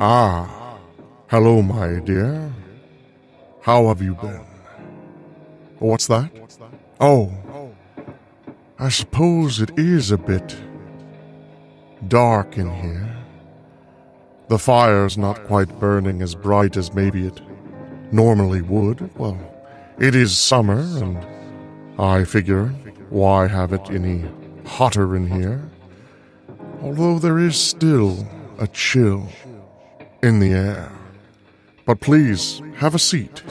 Ah, hello, my dear. How have you been? What's that? Oh, I suppose it is a bit dark in here. The fire's not quite burning as bright as maybe it normally would. Well, it is summer, and I figure, why have it any hotter in here? Although there is still a chill in the air. But please, have a seat,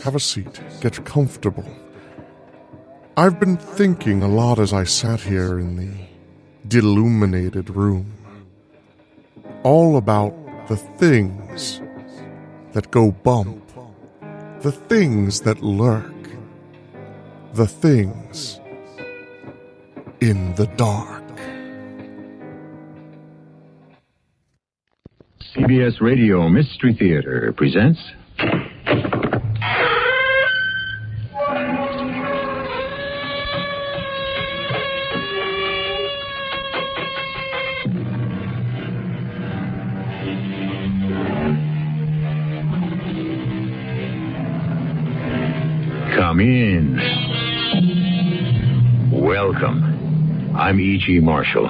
get comfortable. I've been thinking a lot as I sat here in the deluminated room, all about the things that go bump, the things that lurk, the things in the dark. CBS Radio Mystery Theater presents... Come in. Welcome. I'm E.G. Marshall.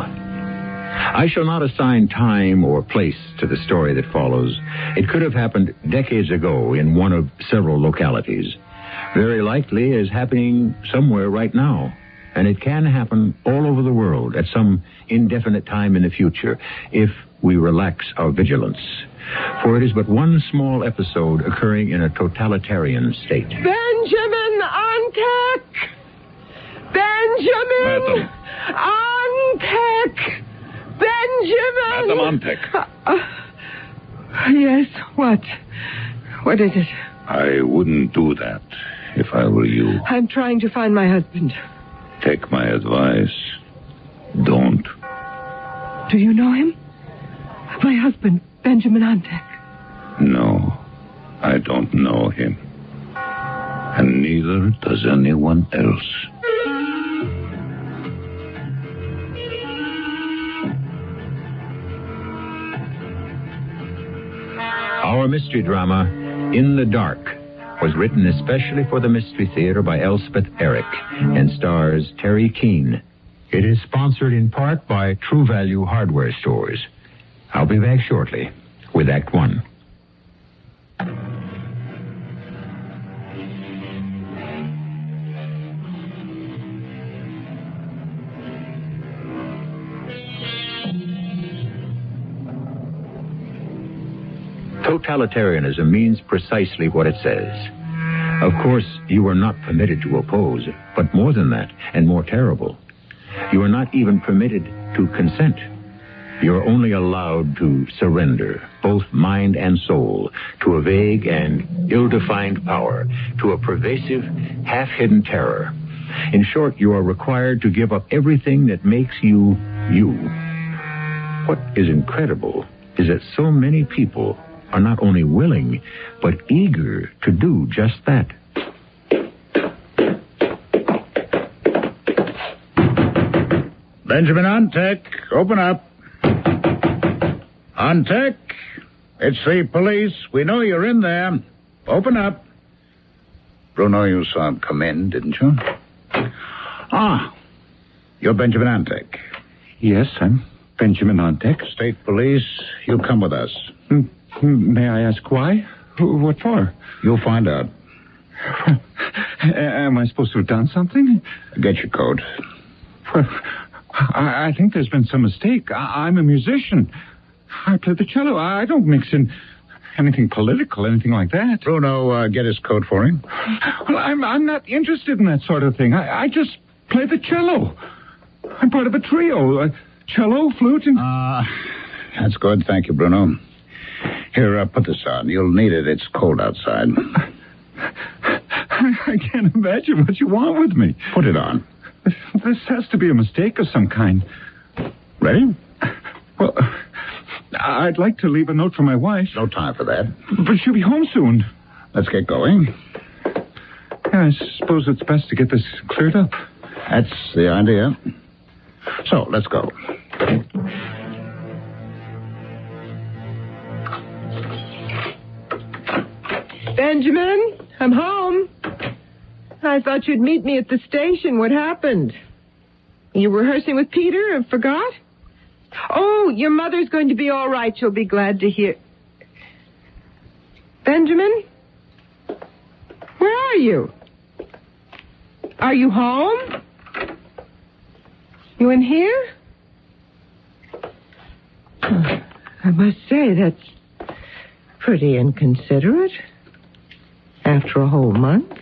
I shall not assign time or place to the story that follows. It could have happened decades ago in one of several localities. Very likely is happening somewhere right now. And it can happen all over the world at some indefinite time in the future if we relax our vigilance. For it is but one small episode occurring in a totalitarian state. Benjamin Antek! Benjamin! Madam. Antek! Benjamin! Madam Antek. Yes, what? What is it? I wouldn't do that if I were you. I'm trying to find my husband. Take my advice. Don't. Do you know him? My husband, Benjamin Antek. No, I don't know him. And neither does anyone else. Our mystery drama, In the Dark, was written especially for the Mystery Theater by Elspeth Eric and stars Terry Keane. It is sponsored in part by True Value Hardware Stores. I'll be back shortly with Act One. Totalitarianism means precisely what it says. Of course, you are not permitted to oppose, but more than that, and more terrible, you are not even permitted to consent. You are only allowed to surrender, both mind and soul, to a vague and ill-defined power, to a pervasive, half-hidden terror. In short, you are required to give up everything that makes you, you. What is incredible is that so many people are not only willing, but eager to do just that. Benjamin Antek, open up. Antek, it's the police. We know you're in there. Open up. Bruno, you saw him come in, didn't you? Ah, you're Benjamin Antek. Yes, I'm Benjamin Antek. State police, you come with us. May I ask why? What for? You'll find out. Am I supposed to have done something? Get your coat. Well, I think there's been some mistake. I'm a musician. I play the cello. I don't mix in anything political, anything like that. Bruno, get his coat for him. Well, I'm not interested in that sort of thing. I just play the cello. I'm part of a trio. Cello, flute, and... That's good. Thank you, Bruno. Here, put this on. You'll need it. It's cold outside. I can't imagine what you want with me. Put it on. This has to be a mistake of some kind. Ready? Well, I'd like to leave a note for my wife. No time for that. But she'll be home soon. Let's get going. Yeah, I suppose it's best to get this cleared up. That's the idea. So, let's go. Benjamin, I'm home. I thought you'd meet me at the station. What happened? You rehearsing with Peter and forgot? Oh, your mother's going to be all right. You'll be glad to hear. Benjamin? Where are you? Are you home? You in here? I must say, that's pretty inconsiderate. After a whole month.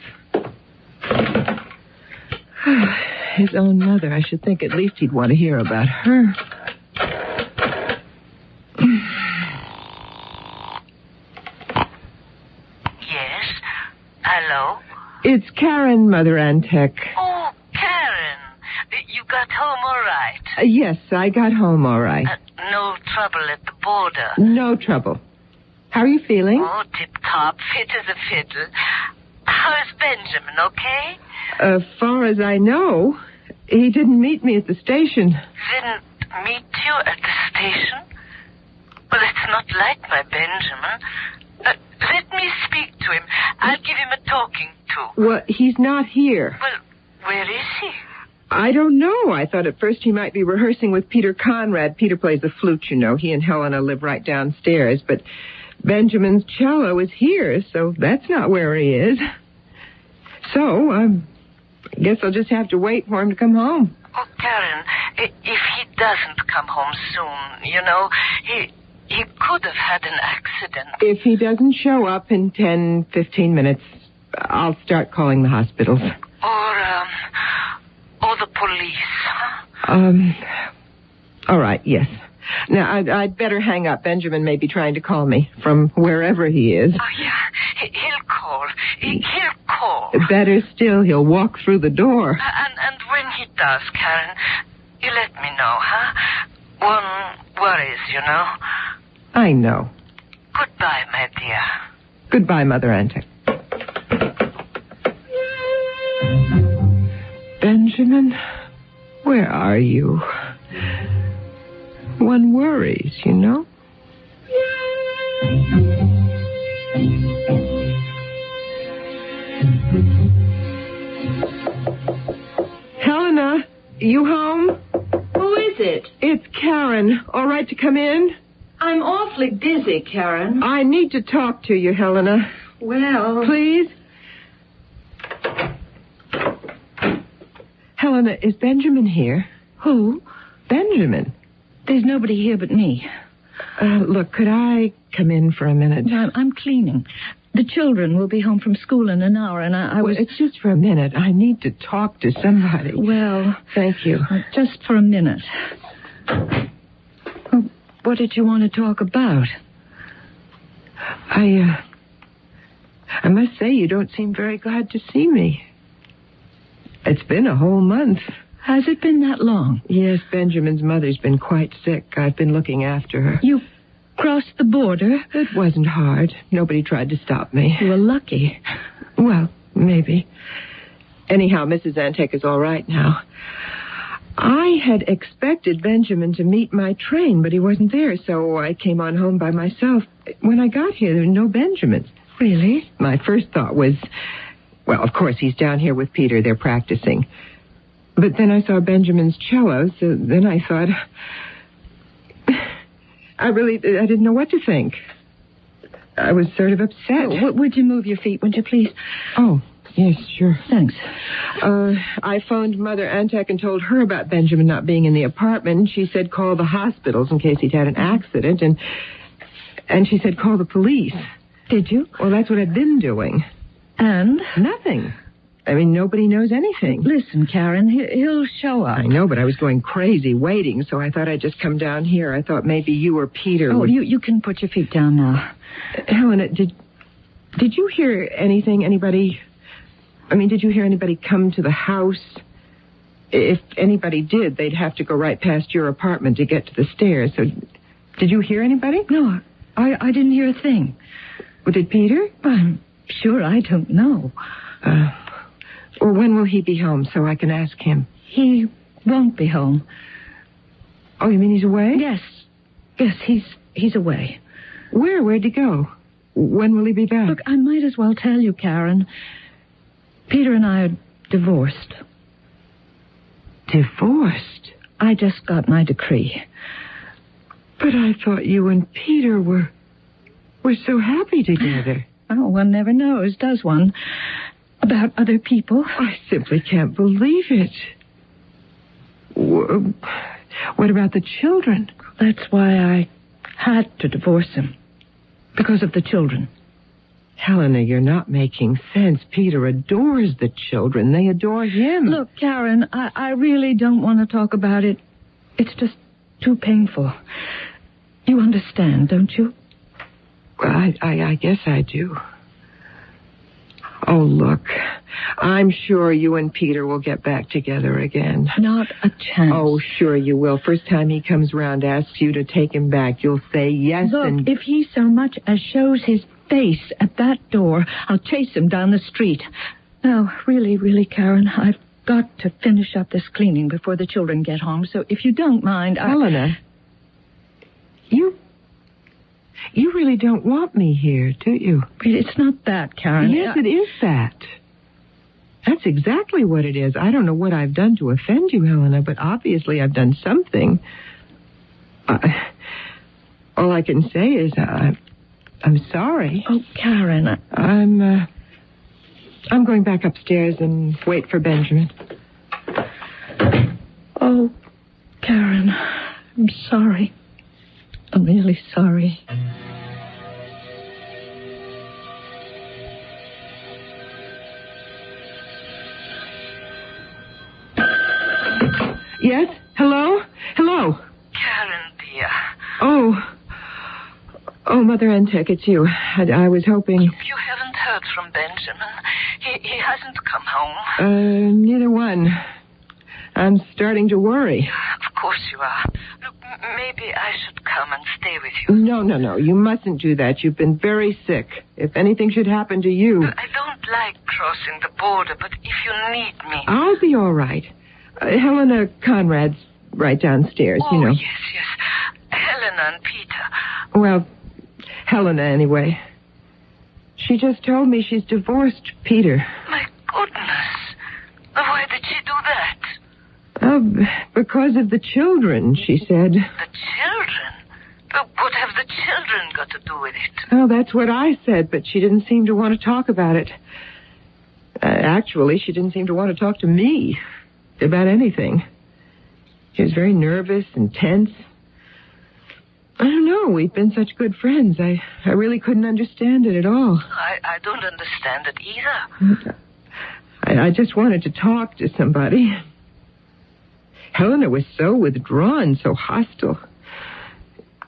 His own mother. I should think at least he'd want to hear about her. Yes? Hello? It's Karen, Mother Antec. Oh, Karen. You got home all right? Yes, I got home all right. No trouble at the border? No trouble. How are you feeling? Oh, tip-top, fit as a fiddle. How's Benjamin, okay? As far as I know, he didn't meet me at the station. Didn't meet you at the station? Well, it's not like my Benjamin. Let me speak to him. I'll give him a talking to. Well, he's not here. Well, where is he? I don't know. I thought at first he might be rehearsing with Peter Conrad. Peter plays the flute, you know. He and Helena live right downstairs. But Benjamin's cello is here, so that's not where he is. So, I guess I'll just have to wait for him to come home. Oh, Karen, if he doesn't come home soon, you know, he could have had an accident. If he doesn't show up in 10, 15 minutes, I'll start calling the hospitals. Or the police. All right, yes. Now, I'd better hang up. Benjamin may be trying to call me from wherever he is. Oh, yeah. He'll call. He'll call. Better still, he'll walk through the door. And when he does, Karen, you let me know, huh? One worries, you know. I know. Goodbye, my dear. Goodbye, Mother Antec. Benjamin, where are you? One worries, you know. Helena, you home? Who is it? It's Karen. All right to come in? I'm awfully busy, Karen. I need to talk to you, Helena. Well... Please? Helena, is Benjamin here? Who? Benjamin. There's nobody here but me. Look, could I come in for a minute? I'm cleaning. The children will be home from school in an hour, and I was... It's just for a minute. I need to talk to somebody. Well... Thank you. Just for a minute. Well, what did you want to talk about? I must say you don't seem very glad to see me. It's been a whole month. Has it been that long? Yes, Benjamin's mother's been quite sick. I've been looking after her. You crossed the border? It wasn't hard. Nobody tried to stop me. You were lucky. Well, maybe. Anyhow, Mrs. Antec is all right now. I had expected Benjamin to meet my train, but he wasn't there, so I came on home by myself. When I got here, there were no Benjamins. Really? My first thought was, well, of course, he's down here with Peter. They're practicing. But then I saw Benjamin's cello, so then I thought... I didn't know what to think. I was sort of upset. Would you move your feet, would you please? Oh, yes, sure. Thanks. I phoned Mother Antec and told her about Benjamin not being in the apartment. She said call the hospitals in case he'd had an accident, and she said call the police. Did you? Well, that's what I've been doing. And? Nothing. I mean, nobody knows anything. Listen, Karen, he'll show up. I know, but I was going crazy waiting, so I thought I'd just come down here. I thought maybe you or Peter would... you can put your feet down now. Helena, did you hear anything, anybody... I mean, did you hear anybody come to the house? If anybody did, they'd have to go right past your apartment to get to the stairs. So, did you hear anybody? No, I didn't hear a thing. Well, did Peter? I'm sure I don't know. Well, when will he be home so I can ask him? He won't be home. Oh, you mean he's away? Yes, he's away. Where'd he go? When will he be back? Look, I might as well tell you, Karen. Peter and I are divorced. Divorced? I just got my decree. But I thought you and Peter were so happy together. Oh, one never knows, does one? About other people. I simply can't believe it. What about the children? That's why I had to divorce him. Because of the children. Helena, you're not making sense. Peter adores the children. They adore him. Look, Karen, I really don't want to talk about it. It's just too painful. You understand, don't you? Well, I guess I do. Oh, look. I'm sure you and Peter will get back together again. Not a chance. Oh, sure you will. First time he comes around, asks you to take him back, you'll say yes. Look, if he so much as shows his face at that door, I'll chase him down the street. Now, really, Karen, I've got to finish up this cleaning before the children get home, so if you don't mind, Helena, you really don't want me here, do you? It's not that, Karen. Yes, it is that. That's exactly what it is. I don't know what I've done to offend you, Helena, but obviously I've done something. All I can say is I'm sorry. Oh, Karen. I'm going back upstairs and wait for Benjamin. Oh, Karen, I'm sorry. I'm really sorry. Yes? Hello? Hello? Karen, dear. Oh, Mother Antek, it's you. I was hoping... You haven't heard from Benjamin. He hasn't come home. Neither one. I'm starting to worry. Of course you are. Look, maybe I should come and stay with you. No. You mustn't do that. You've been very sick. If anything should happen to you... I don't like crossing the border, but if you need me... I'll be all right. Helena Conrad's right downstairs, you know. Yes. Helena and Peter. Well, Helena, anyway. She just told me she's divorced Peter. My goodness. Why did she do that? Because of the children, she said. The children? What have the children got to do with it? Oh, that's what I said, but she didn't seem to want to talk about it. Actually, she didn't seem to want to talk to me about anything. She was very nervous and tense. I don't know. We've been such good friends. I really couldn't understand it at all. I don't understand it either. I just wanted to talk to somebody. Helena was so withdrawn, so hostile.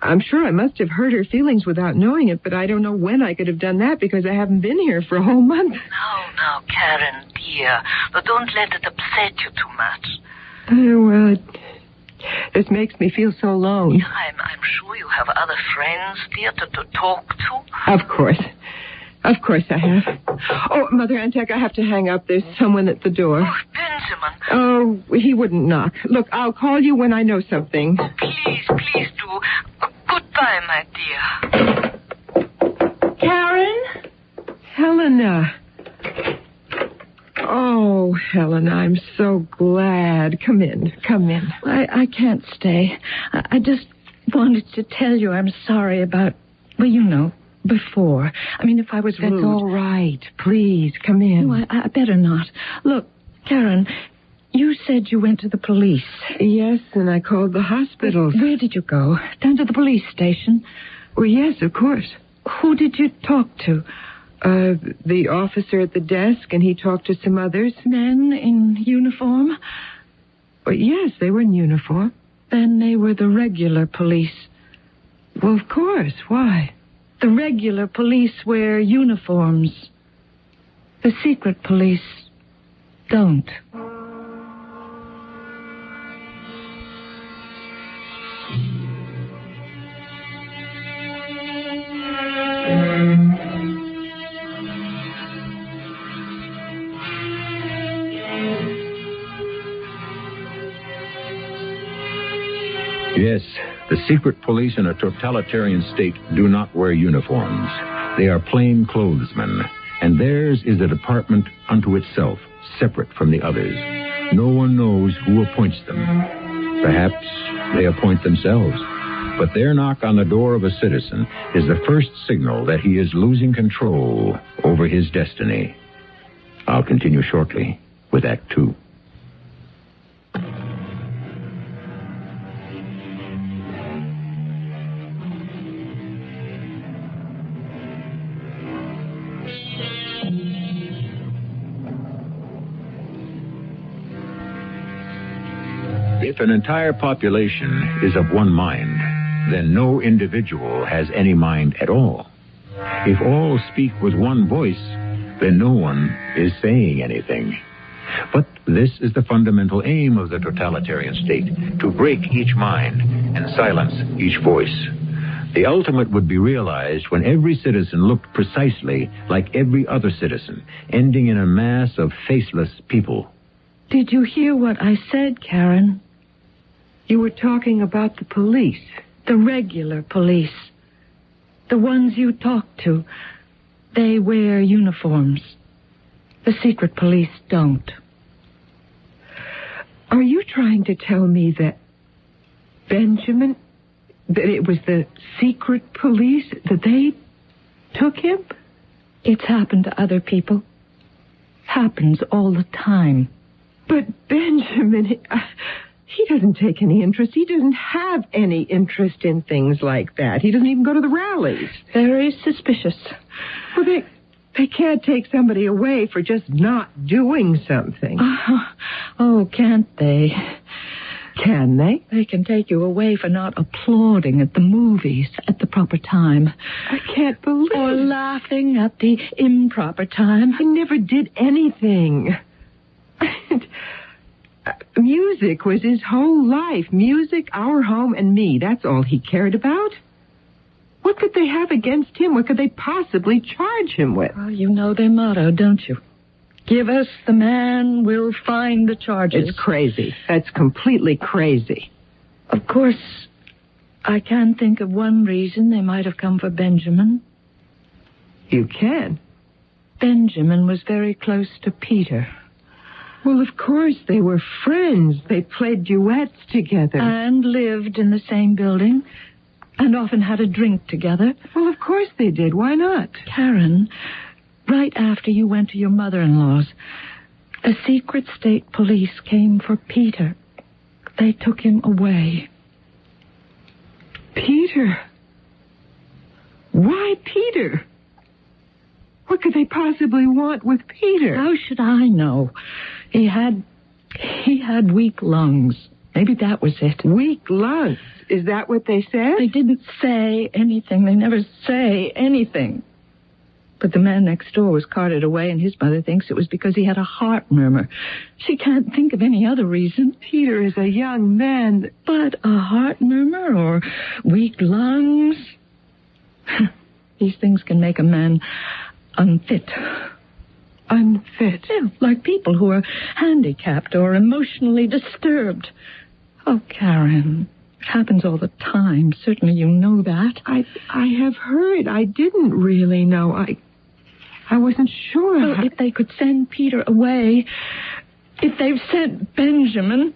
I'm sure I must have hurt her feelings without knowing it, but I don't know when I could have done that because I haven't been here for a whole month. No, Karen, dear. But don't let it upset you too much. Well, this makes me feel so alone. I'm sure you have other friends, dear, to talk to. Of course I have. Oh, Mother Antek, I have to hang up. There's someone at the door. Oh, Benjamin. Oh, he wouldn't knock. Look, I'll call you when I know something. Please do. Goodbye, my dear. Karen? Helena. Oh, Helena, I'm so glad. Come in. I can't stay. I just wanted to tell you I'm sorry about, before. I mean, if I was rude. That's all right. Please, come in. No, I better not. Look, Karen, you said you went to the police. Yes, and I called the hospital. Where did you go? Down to the police station? Well, yes, of course. Who did you talk to? The officer at the desk, and he talked to some others. Men in uniform? Well, yes, they were in uniform. Then they were the regular police. Well, of course. Why? The regular police wear uniforms. The secret police don't. Yes, The secret police in a totalitarian state do not wear uniforms. They are plain clothesmen, and theirs is a department unto itself, separate from the others. No one knows who appoints them. Perhaps they appoint themselves. But their knock on the door of a citizen is the first signal that he is losing control over his destiny. I'll continue shortly with Act 2. If an entire population is of one mind, then no individual has any mind at all. If all speak with one voice, then no one is saying anything. But this is the fundamental aim of the totalitarian state, to break each mind and silence each voice. The ultimate would be realized when every citizen looked precisely like every other citizen, ending in a mass of faceless people. Did you hear what I said, Karen? You were talking about the police. The regular police. The ones you talk to. They wear uniforms. The secret police don't. Are you trying to tell me that Benjamin, that it was the secret police, that they took him? It's happened to other people. Happens all the time. But Benjamin, he doesn't take any interest. He doesn't have any interest in things like that. He doesn't even go to the rallies. Very suspicious. Well, they can't take somebody away for just not doing something. Oh, can't they? Can they? They can take you away for not applauding at the movies at the proper time. I can't believe. Or laughing at the improper time. He never did anything. Music was his whole life. Music, our home, and me. That's all he cared about. What could they have against him? What could they possibly charge him with? Well, you know their motto, don't you? Give us the man, we'll find the charges. It's crazy. That's completely crazy. Of course, I can think of one reason they might have come for Benjamin. You can? Benjamin was very close to Peter. Well, of course, they were friends. They played duets together. And lived in the same building. And often had a drink together. Well, of course they did. Why not? Karen, right after you went to your mother-in-law's, the secret state police came for Peter. They took him away. Peter? Why Peter? What could they possibly want with Peter? How should I know? He had weak lungs. Maybe that was it. Weak lungs? Is that what they said? They didn't say anything. They never say anything. But the man next door was carted away, and his mother thinks it was because he had a heart murmur. She can't think of any other reason. Peter is a young man. But a heart murmur or weak lungs? These things can make a man unfit. Unfit? Yeah, like people who are handicapped or emotionally disturbed. Oh, Karen, it happens all the time. Certainly you know that. I have heard. I didn't really know. I wasn't sure. Well, if they could send Peter away, if they've sent Benjamin,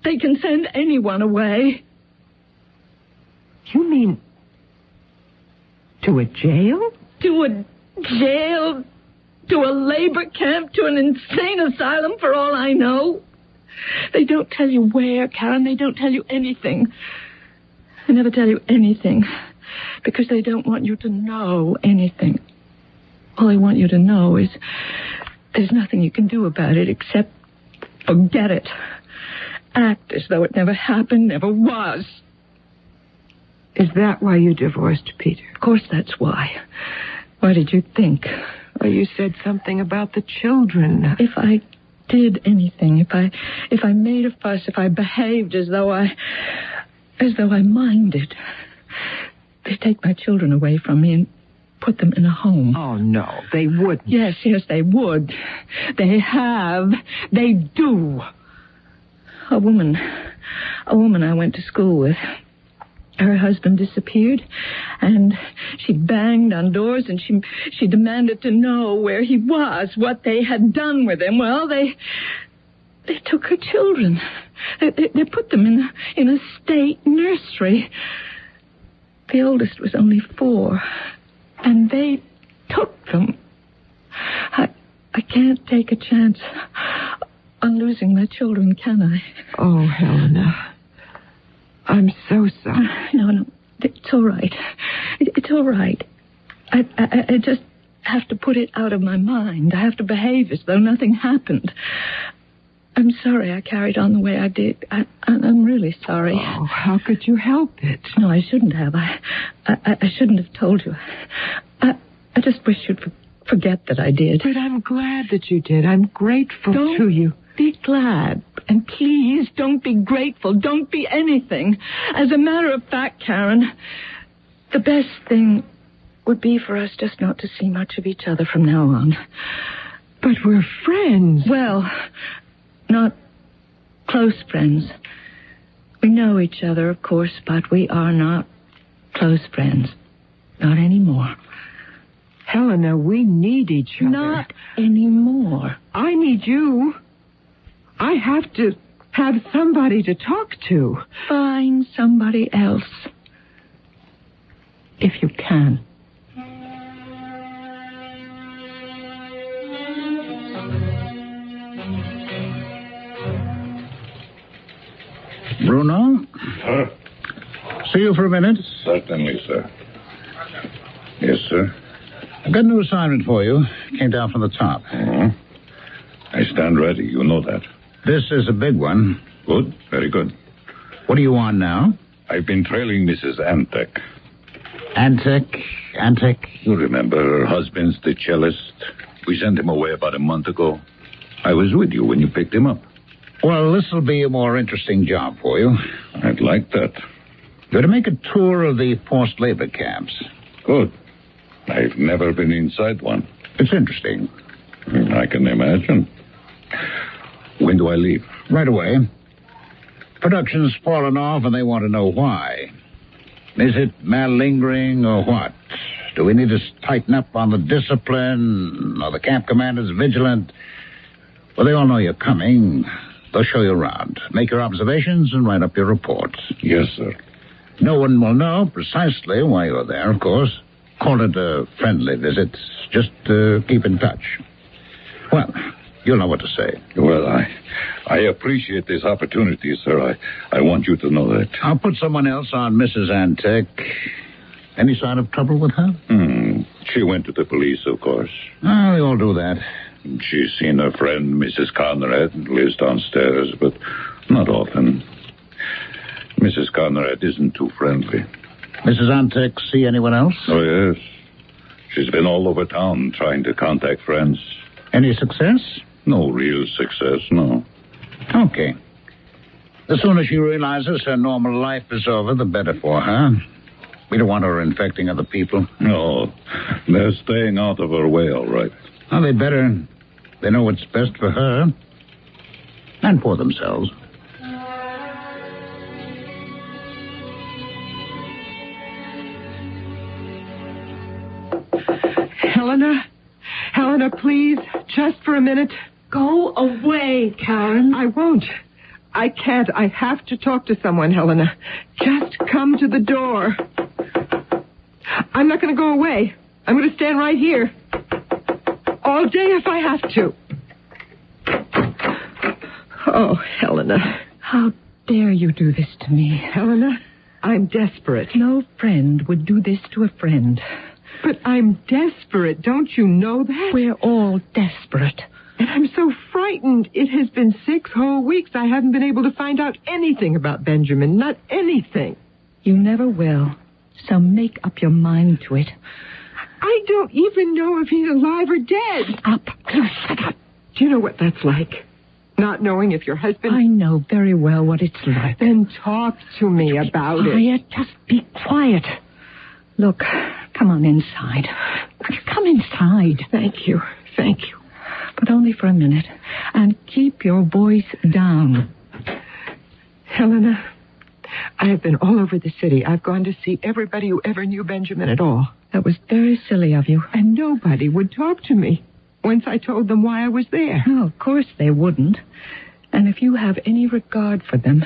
they can send anyone away. You mean to a jail? To a jail? To a labor camp? To an insane asylum, for all I know? They don't tell you where, Karen. They don't tell you anything. They never tell you anything because they don't want you to know anything. All they want you to know is there's nothing you can do about it except forget it. Act as though it never happened, never was. Is that why you divorced Peter? Of course that's why. Why did you think? Well, you said something about the children. If I did anything, if I made a fuss, if I behaved as though I minded, they'd take my children away from me and put them in a home. Oh, no, they wouldn't. Yes, they would. They have. They do. A woman I went to school with, her husband disappeared, and she banged on doors, and she demanded to know where he was, what they had done with him. Well, they took her children. They put them in a state nursery. The oldest was only 4, and they took them. I can't take a chance on losing my children, can I? Oh, Helena. I'm so sorry. No, it's all right. It's all right. I just have to put it out of my mind. I have to behave as though nothing happened. I'm sorry I carried on the way I did. I'm really sorry. Oh, how could you help it? No, I shouldn't have. I shouldn't have told you. I just wish you'd forget that I did. But I'm glad that you did. I'm grateful to you. Be glad. And please don't be grateful. Don't be anything. As a matter of fact, Karen, the best thing would be for us just not to see much of each other from now on. But we're friends. Well, not close friends. We know each other, of course, but we are not close friends. Not anymore. Helena, we need each other. Not anymore. I need you. I have to have somebody to talk to. Find somebody else. If you can. Bruno? Sir? See you for a minute. Certainly, sir. Yes, sir. I've got a new assignment for you. Came down from the top. Oh. I stand ready. You know that. This is a big one. Good. Very good. What are you on now? I've been trailing Mrs. Antek. Antek? You remember her husband's the cellist? We sent him away about a month ago. I was with you when you picked him up. Well, this will be a more interesting job for you. I'd like that. You're to make a tour of the forced labor camps. Good. I've never been inside one. It's interesting. I can imagine. When do I leave? Right away. Production's fallen off and they want to know why. Is it malingering or what? Do we need to tighten up on the discipline? Are the camp commanders vigilant? Well, they all know you're coming. They'll show you around. Make your observations and write up your reports. Yes, sir. No one will know precisely why you're there, of course. Call it a friendly visit. Just keep in touch. Well, you'll know what to say. Well, I appreciate this opportunity, sir. I want you to know that. I'll put someone else on Mrs. Antek. Any sign of trouble with her? She went to the police, of course. Oh, they all do that. She's seen her friend, Mrs. Conrad, lives downstairs, but not often. Mrs. Conrad isn't too friendly. Mrs. Antek see anyone else? Oh, yes. She's been all over town trying to contact friends. Any success? No real success, no. Okay. The sooner she realizes her normal life is over, the better for her. We don't want her infecting other people. No, they're staying out of her way, all right. Well, they better. They know what's best for her. And for themselves. Helena, please, just for a minute. Go away, Karen. I won't. I can't. I have to talk to someone, Helena. Just come to the door. I'm not going to go away. I'm going to stand right here. All day if I have to. Oh, Helena. How dare you do this to me? Helena, I'm desperate. No friend would do this to a friend. But I'm desperate. Don't you know that? We're all desperate. And I'm so frightened. It has been 6 whole weeks. I haven't been able to find out anything about Benjamin. Not anything. You never will. So make up your mind to it. I don't even know if he's alive or dead. Shut up. Do you know what that's like? Not knowing if your husband... I know very well what it's like. Then talk to me about it. Quiet. Just be quiet. Look, come on inside. Come inside. Thank you. But only for a minute. And keep your voice down. Helena, I have been all over the city. I've gone to see everybody who ever knew Benjamin at all. That was very silly of you. And nobody would talk to me once I told them why I was there. No, of course they wouldn't. And if you have any regard for them,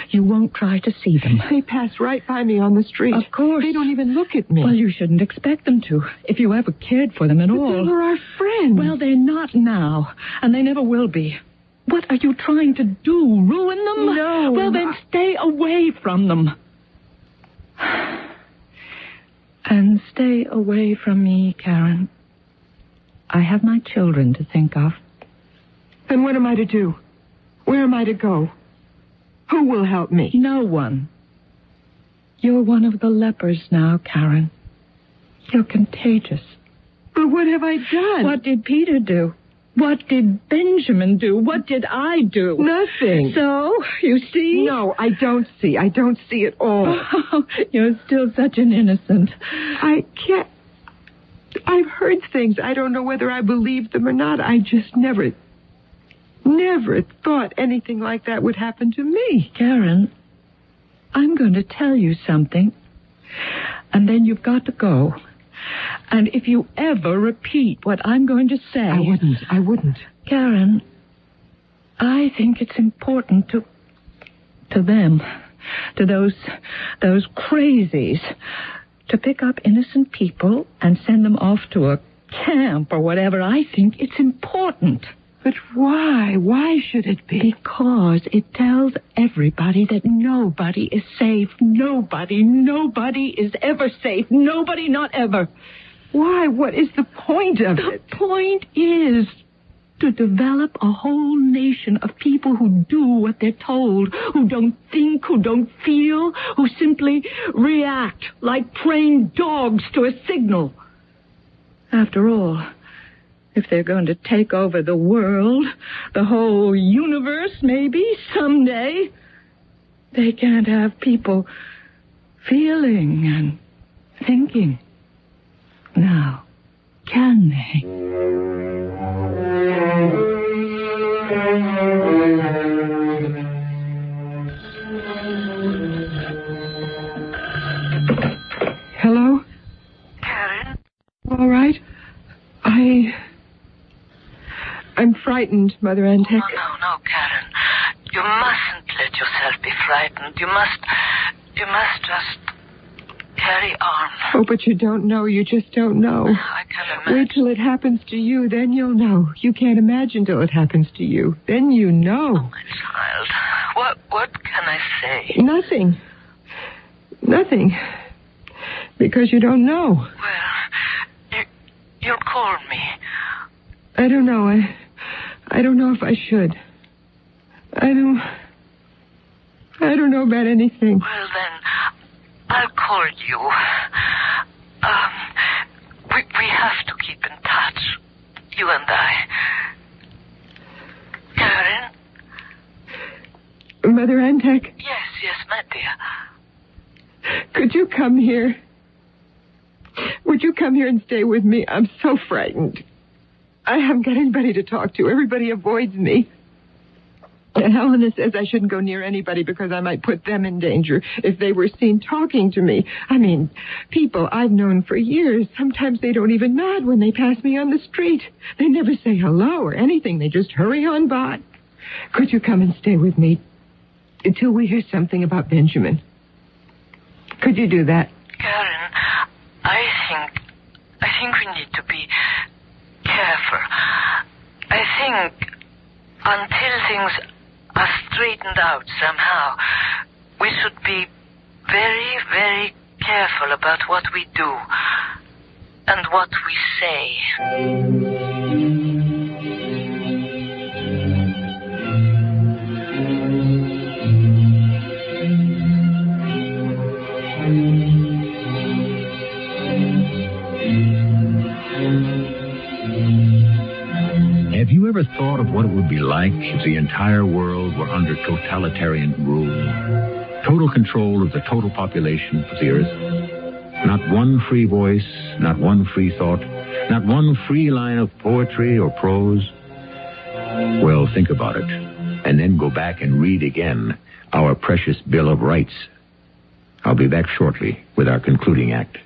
you won't try to see them. They pass right by me on the street. Of course. They don't even look at me. Well, you shouldn't expect them to, if you ever cared for them at all. But they were our friends. Well, they're not now, and they never will be. What are you trying to do? Ruin them? No. Well, then stay away from them. And stay away from me, Karen. I have my children to think of. Then what am I to do? Where am I to go? Who will help me? No one. You're one of the lepers now, Karen. You're contagious. But what have I done? What did Peter do? What did Benjamin do? What did I do? Nothing. So, you see? No, I don't see. I don't see at all. Oh, you're still such an innocent. I can't... I've heard things. I don't know whether I believe them or not. I just never thought anything like that would happen to me. Karen, I'm going to tell you something, and then you've got to go. And if you ever repeat what I'm going to say... I wouldn't. Karen, I think it's important to them, to those crazies, to pick up innocent people and send them off to a camp or whatever. I think it's important. But why? Why should it be? Because it tells everybody that nobody is safe. Nobody is ever safe. Nobody, not ever. Why? What is the point of it? The point is to develop a whole nation of people who do what they're told, who don't think, who don't feel, who simply react like trained dogs to a signal. After all, if they're going to take over the world, the whole universe, maybe, someday, they can't have people feeling and thinking. Now, can they? Hello? Karen? All right. I'm frightened, Mother Antec. No, Karen. You mustn't let yourself be frightened. You must just carry on. Oh, but you don't know. You just don't know. I can imagine. Wait till it happens to you, then you'll know. You can't imagine till it happens to you. Then you know. Oh, my child. What can I say? Nothing. Because you don't know. Well, you'll call me. I don't know. I don't know if I should. I don't know about anything. Well, then, I'll call you. We have to keep in touch. You and I. Karen? Mother Antec? Yes, my dear. Could you come here? Would you come here and stay with me? I'm so frightened. I haven't got anybody to talk to. Everybody avoids me. And Helena says I shouldn't go near anybody because I might put them in danger if they were seen talking to me. I mean, people I've known for years, sometimes they don't even nod when they pass me on the street. They never say hello or anything. They just hurry on by. Could you come and stay with me until we hear something about Benjamin? Could you do that? Karen, I think we need to be careful. I think until things are straightened out somehow, we should be very, very careful about what we do and what we say. Have you ever thought of what it would be like if the entire world were under totalitarian rule? Total control of the total population of the earth? Not one free voice, not one free thought, not one free line of poetry or prose? Well, think about it, and then go back and read again our precious Bill of Rights. I'll be back shortly with our concluding act.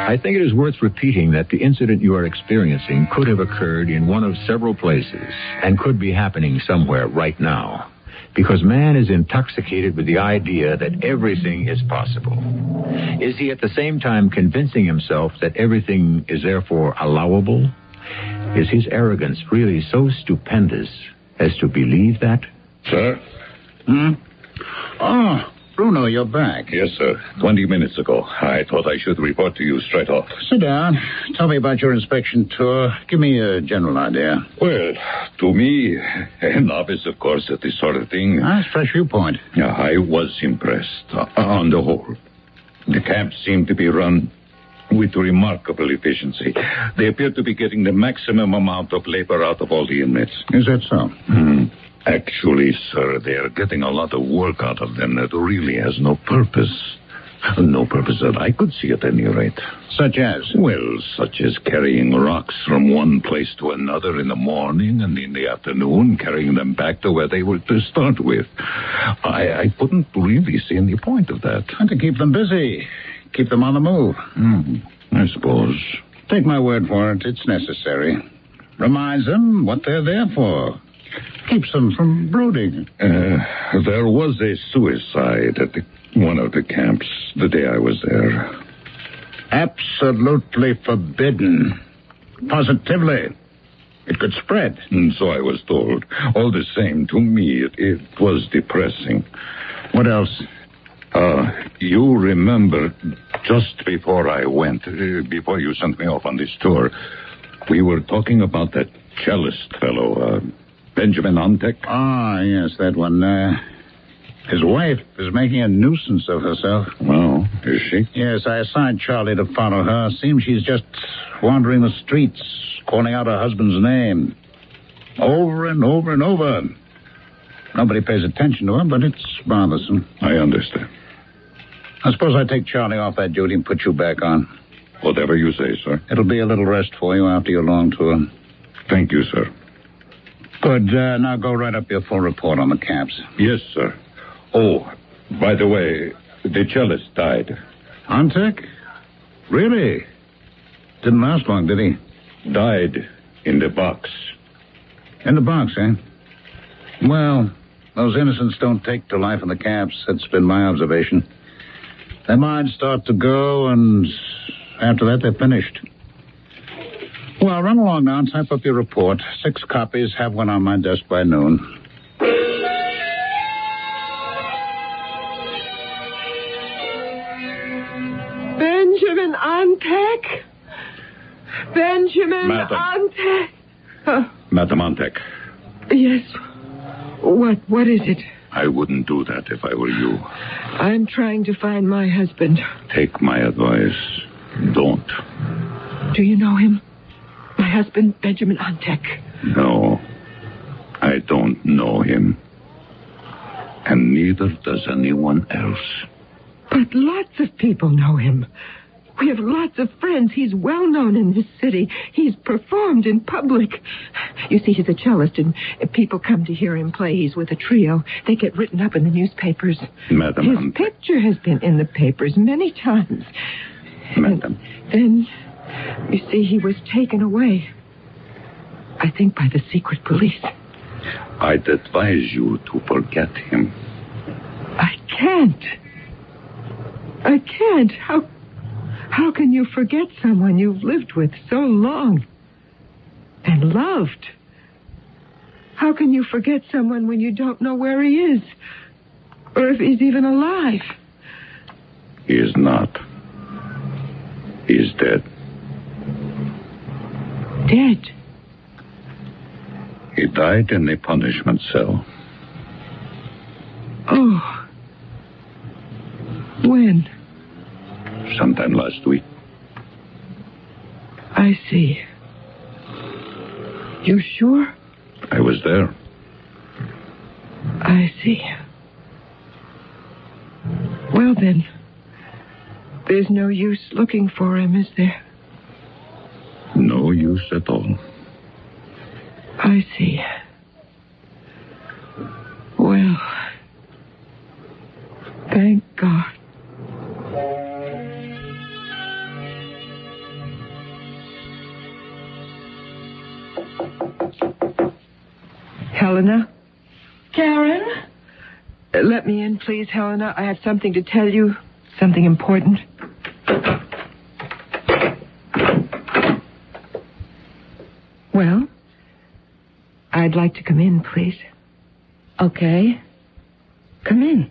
I think it is worth repeating that the incident you are experiencing could have occurred in one of several places and could be happening somewhere right now, because man is intoxicated with the idea that everything is possible. Is he at the same time convincing himself that everything is therefore allowable? Is his arrogance really so stupendous as to believe that? Sir? Oh, Bruno, you're back. Yes, sir. 20 minutes ago. I thought I should report to you straight off. Sit down. Tell me about your inspection tour. Give me a general idea. Well, to me, a novice, of course, at this sort of thing. Nice fresh viewpoint. I was impressed. On the whole, the camps seem to be run with remarkable efficiency. They appear to be getting the maximum amount of labor out of all the inmates. Is that so? Actually, sir, they are getting a lot of work out of them that really has no purpose. No purpose that I could see at any rate. Such as? Well, such as carrying rocks from one place to another in the morning and in the afternoon, carrying them back to where they were to start with. I couldn't really see any point of that. And to keep them busy. Keep them on the move. I suppose. Take my word for it, it's necessary. Reminds them what they're there for. Keeps them from brooding. There was a suicide at one of the camps the day I was there. Absolutely forbidden. Positively. It could spread. And so I was told. All the same, to me, it was depressing. What else? You remember, just before I went, before you sent me off on this tour, we were talking about that cellist fellow, Benjamin Ontek. Ah, yes, that one. His wife is making a nuisance of herself. Oh, is she? Yes, I assigned Charlie to follow her. Seems she's just wandering the streets, calling out her husband's name. Over and over and over. Nobody pays attention to her, but it's bothersome. I understand. I suppose I take Charlie off that duty and put you back on. Whatever you say, sir. It'll be a little rest for you after your long tour. Thank you, sir. Good. Now go write up your full report on the camps. Yes, sir. Oh, by the way, the cellist died. Ontek? Really? Didn't last long, did he? Died in the box. In the box, eh? Well, those innocents don't take to life in the camps. That's been my observation. Their minds start to go, and after that, they're finished. Well, run along now and type up your report. 6 copies. Have one on my desk by noon. Benjamin Ontek? Benjamin Ontek? Madam Ontek. Yes. What is it? I wouldn't do that if I were you. I'm trying to find my husband. Take my advice. Don't. Do you know him? My husband, Benjamin Ontek. No. I don't know him. And neither does anyone else. But lots of people know him. We have lots of friends. He's well known in this city. He's performed in public. You see, he's a cellist, and people come to hear him play. He's with a trio. They get written up in the newspapers. Madam, his picture has been in the papers many times. Madam. And then, you see, he was taken away. I think by the secret police. I'd advise you to forget him. I can't. How can you forget someone you've lived with so long and loved? How can you forget someone when you don't know where he is or if he's even alive? He is not. He is dead. Dead? He died in the punishment cell. Oh. When? Sometime last week. I see. You sure? I was there. see. Well, then, there's no use looking for him, is there? No use at all. I see. Well, thank God. Helena? Karen? Let me in, please, Helena. I have something to tell you. Something important. Well, I'd like to come in, please. Okay. Come in.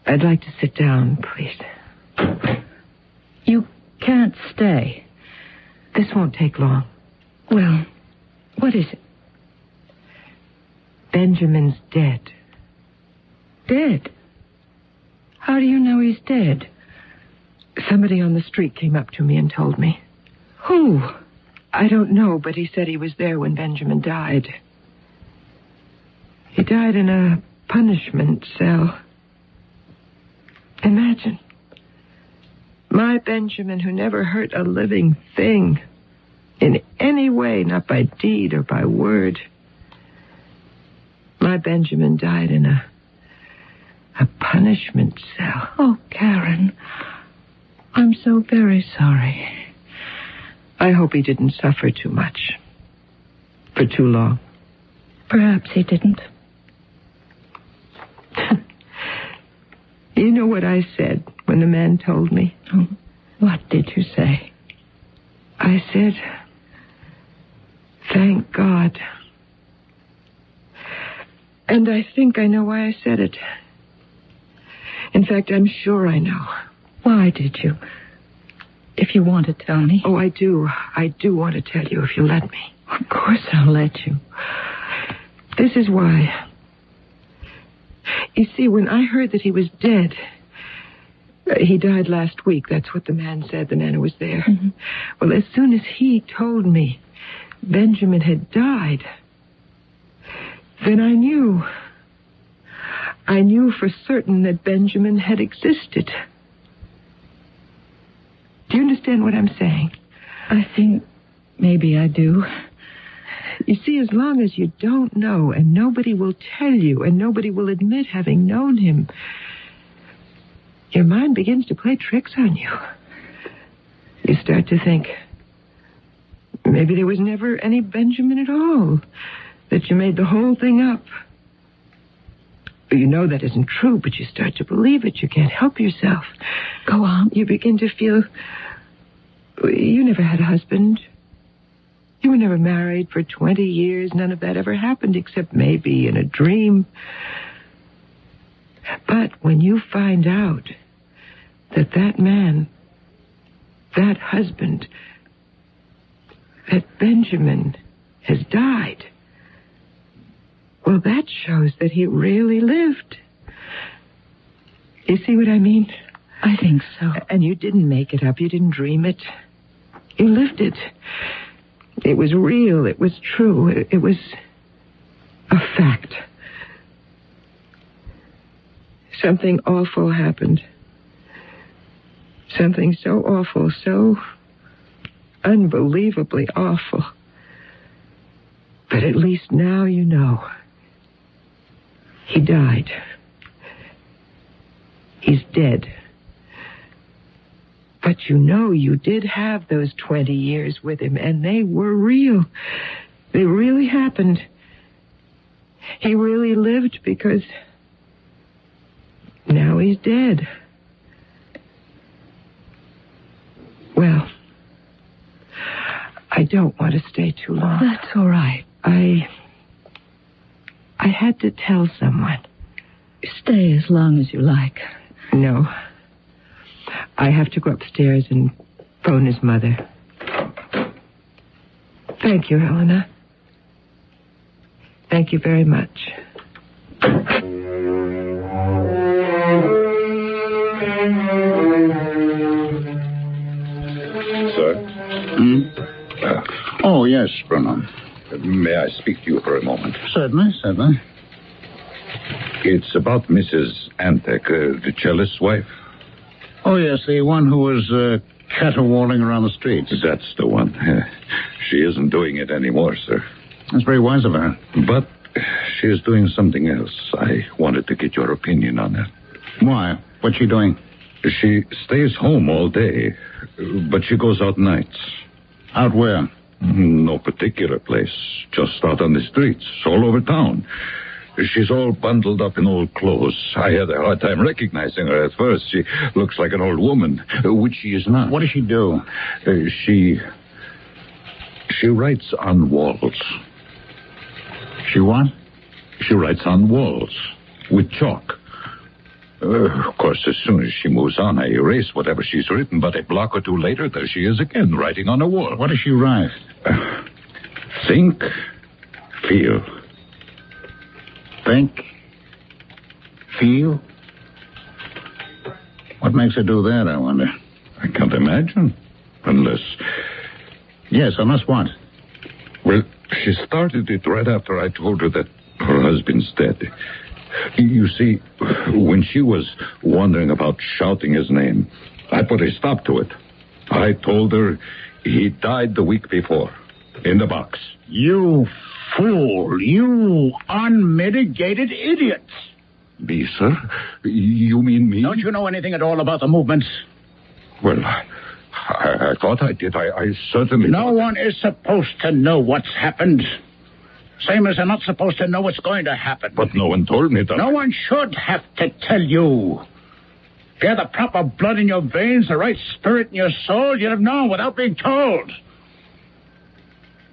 I'd like to sit down, please. You can't stay. This won't take long. Well, what is it? Benjamin's dead. Dead? How do you know he's dead? Somebody on the street came up to me and told me. Who? I don't know, but he said he was there when Benjamin died. He died in a punishment cell. Imagine. My Benjamin, who never hurt a living thing in any way, not by deed or by word. My Benjamin died in a punishment cell. Oh, Karen, I'm so very sorry. I hope he didn't suffer too much. For too long. Perhaps he didn't. You know what I said when the man told me? Oh, what did you say? I said, thank God. And I think I know why I said it. In fact, I'm sure I know. Why did you? If you want to tell me. Oh, I do. I do want to tell you if you'll let me. Of course I'll let you. This is why. You see, when I heard that he was dead, he died last week. That's what the man said, the man who was there. Mm-hmm. Well, as soon as he told me Benjamin had died, then I knew. I knew for certain that Benjamin had existed. Do you understand what I'm saying? I think maybe I do. You see, as long as you don't know, and nobody will tell you, and nobody will admit having known him, your mind begins to play tricks on you. You start to think, maybe there was never any Benjamin at all, that you made the whole thing up. You know that isn't true, but you start to believe it. You can't help yourself. Go on. You begin to feel you never had a husband. You were never married for 20 years. None of that ever happened except maybe in a dream. But when you find out that that man, that husband, that Benjamin has died, well, that shows that he really lived. You see what I mean? I think so. And you didn't make it up. You didn't dream it. You lived it. It was real. It was true. It was a fact. Something awful happened. Something so awful, so unbelievably awful. But at least now you know. He died. He's dead. But you know you did have those 20 years with him, and they were real. They really happened. He really lived because now he's dead. Well, I don't want to stay too long. That's all right. I had to tell someone. Stay as long as you like. No. I have to go upstairs and phone his mother. Thank you, Helena. Thank you very much. Sir? Oh, yes, Bruno. May I speak to you for a moment? Certainly, certainly. It's about Mrs. Antek, the cellist's wife. Oh, yes, the one who was caterwauling around the streets. That's the one. She isn't doing it anymore, sir. That's very wise of her. But she is doing something else. I wanted to get your opinion on that. Why? What's she doing? She stays home all day, but she goes out nights. Out where? No particular place. Just out on the streets, all over town. She's all bundled up in old clothes. I had a hard time recognizing her at first. She looks like an old woman, which she is not. What does she do? She writes on walls. She what? She writes on walls with chalk. Of course, as soon as she moves on, I erase whatever she's written, but a block or two later, there she is again, writing on a wall. What does she write? Think, feel. Think, feel? What makes her do that, I wonder? I can't imagine. Unless... Yes, unless what? Well, she started it right after I told her that her husband's dead. You see, when she was wondering about shouting his name, I put a stop to it. I told her he died the week before, in the box. You fool! You unmitigated idiot! Me, sir? You mean me? Don't you know anything at all about the movements? Well, I thought I did. I certainly... No one is supposed to know what's happened. Same as they're not supposed to know what's going to happen. But no one told me that. No one should have to tell you. If you had the proper blood in your veins, the right spirit in your soul, you'd have known without being told.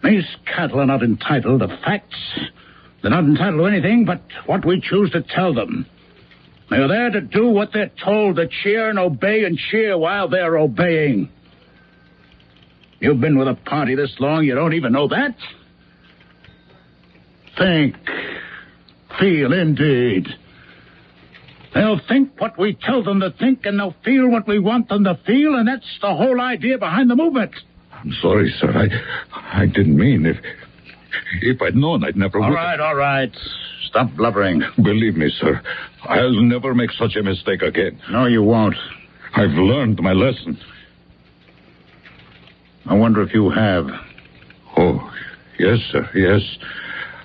These cattle are not entitled to facts. They're not entitled to anything but what we choose to tell them. They're there to do what they're told, to cheer and obey and cheer while they're obeying. You've been with a party this long, you don't even know that? Think. Feel, indeed. They'll think what we tell them to think, and they'll feel what we want them to feel, and that's the whole idea behind the movement. I'm sorry, sir. I didn't mean. If I'd known, I'd never... All right. Stop blubbering. Believe me, sir, I'll never make such a mistake again. No, you won't. I've learned my lesson. I wonder if you have. Oh, yes, sir, yes,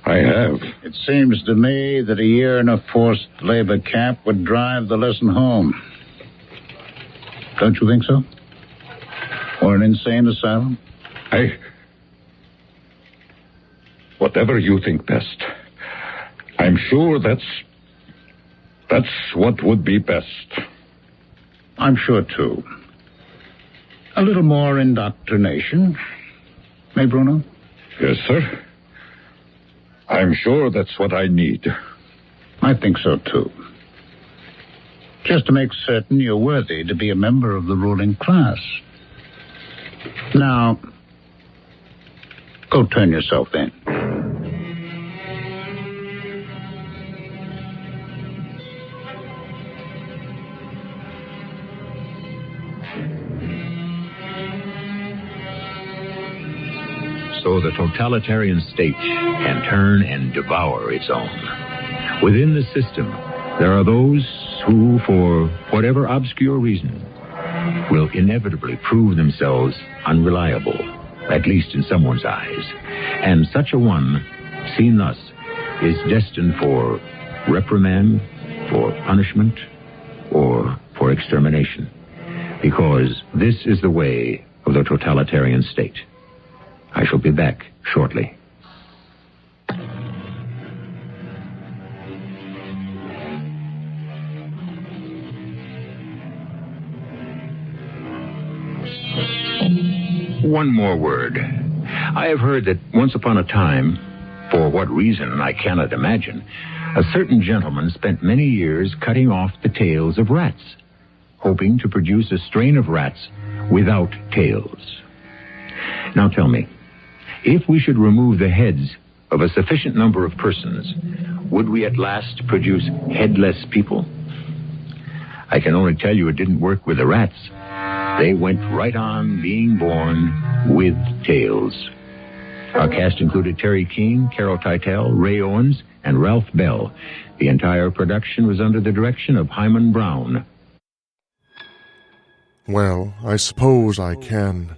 I have. It seems to me that a year in a forced labor camp would drive the lesson home. Don't you think so? Or an insane asylum? Whatever you think best. I'm sure that's what would be best. I'm sure, too. A little more indoctrination. Eh, Bruno? Yes, sir. I'm sure that's what I need. I think so, too. Just to make certain you're worthy to be a member of the ruling class. Now, go turn yourself in. So the totalitarian state can turn and devour its own. Within the system, there are those who, for whatever obscure reason, will inevitably prove themselves unreliable, at least in someone's eyes. And such a one, seen thus, is destined for reprimand, for punishment, or for extermination. Because this is the way of the totalitarian state. I shall be back shortly. One more word. I have heard that once upon a time, for what reason I cannot imagine, a certain gentleman spent many years cutting off the tails of rats, hoping to produce a strain of rats without tails. Now tell me, if we should remove the heads of a sufficient number of persons, would we at last produce headless people? I can only tell you it didn't work with the rats. They went right on being born with tails. Our cast included Terry Keane, Carol Teitel, Ray Owens, and Ralph Bell. The entire production was under the direction of Hyman Brown. Well, I suppose I can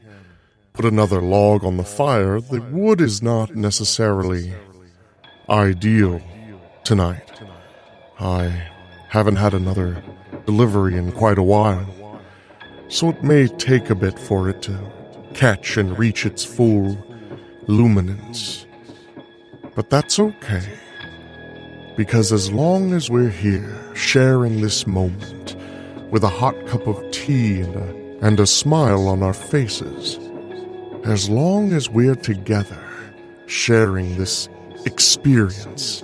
put another log on the fire. The wood is not necessarily ideal tonight. I haven't had another delivery in quite a while, so it may take a bit for it to catch and reach its full luminance. But that's okay, because as long as we're here sharing this moment with a hot cup of tea and a smile on our faces, as long as we're together sharing this experience,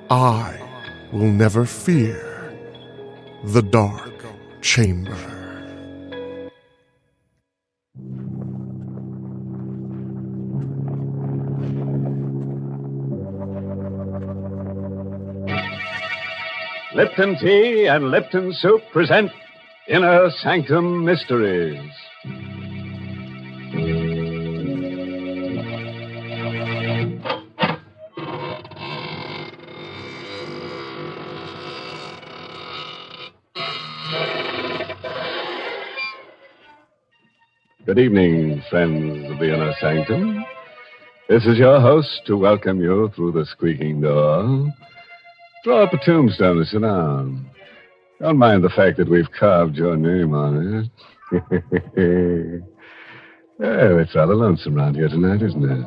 I will never fear the dark chamber. Lipton Tea and Lipton Soup present Inner Sanctum Mysteries. Good evening, friends of the Inner Sanctum. This is your host to welcome you through the squeaking door. Draw up a tombstone and sit down. Don't mind the fact that we've carved your name on it. Oh, it's rather lonesome around here tonight, isn't it?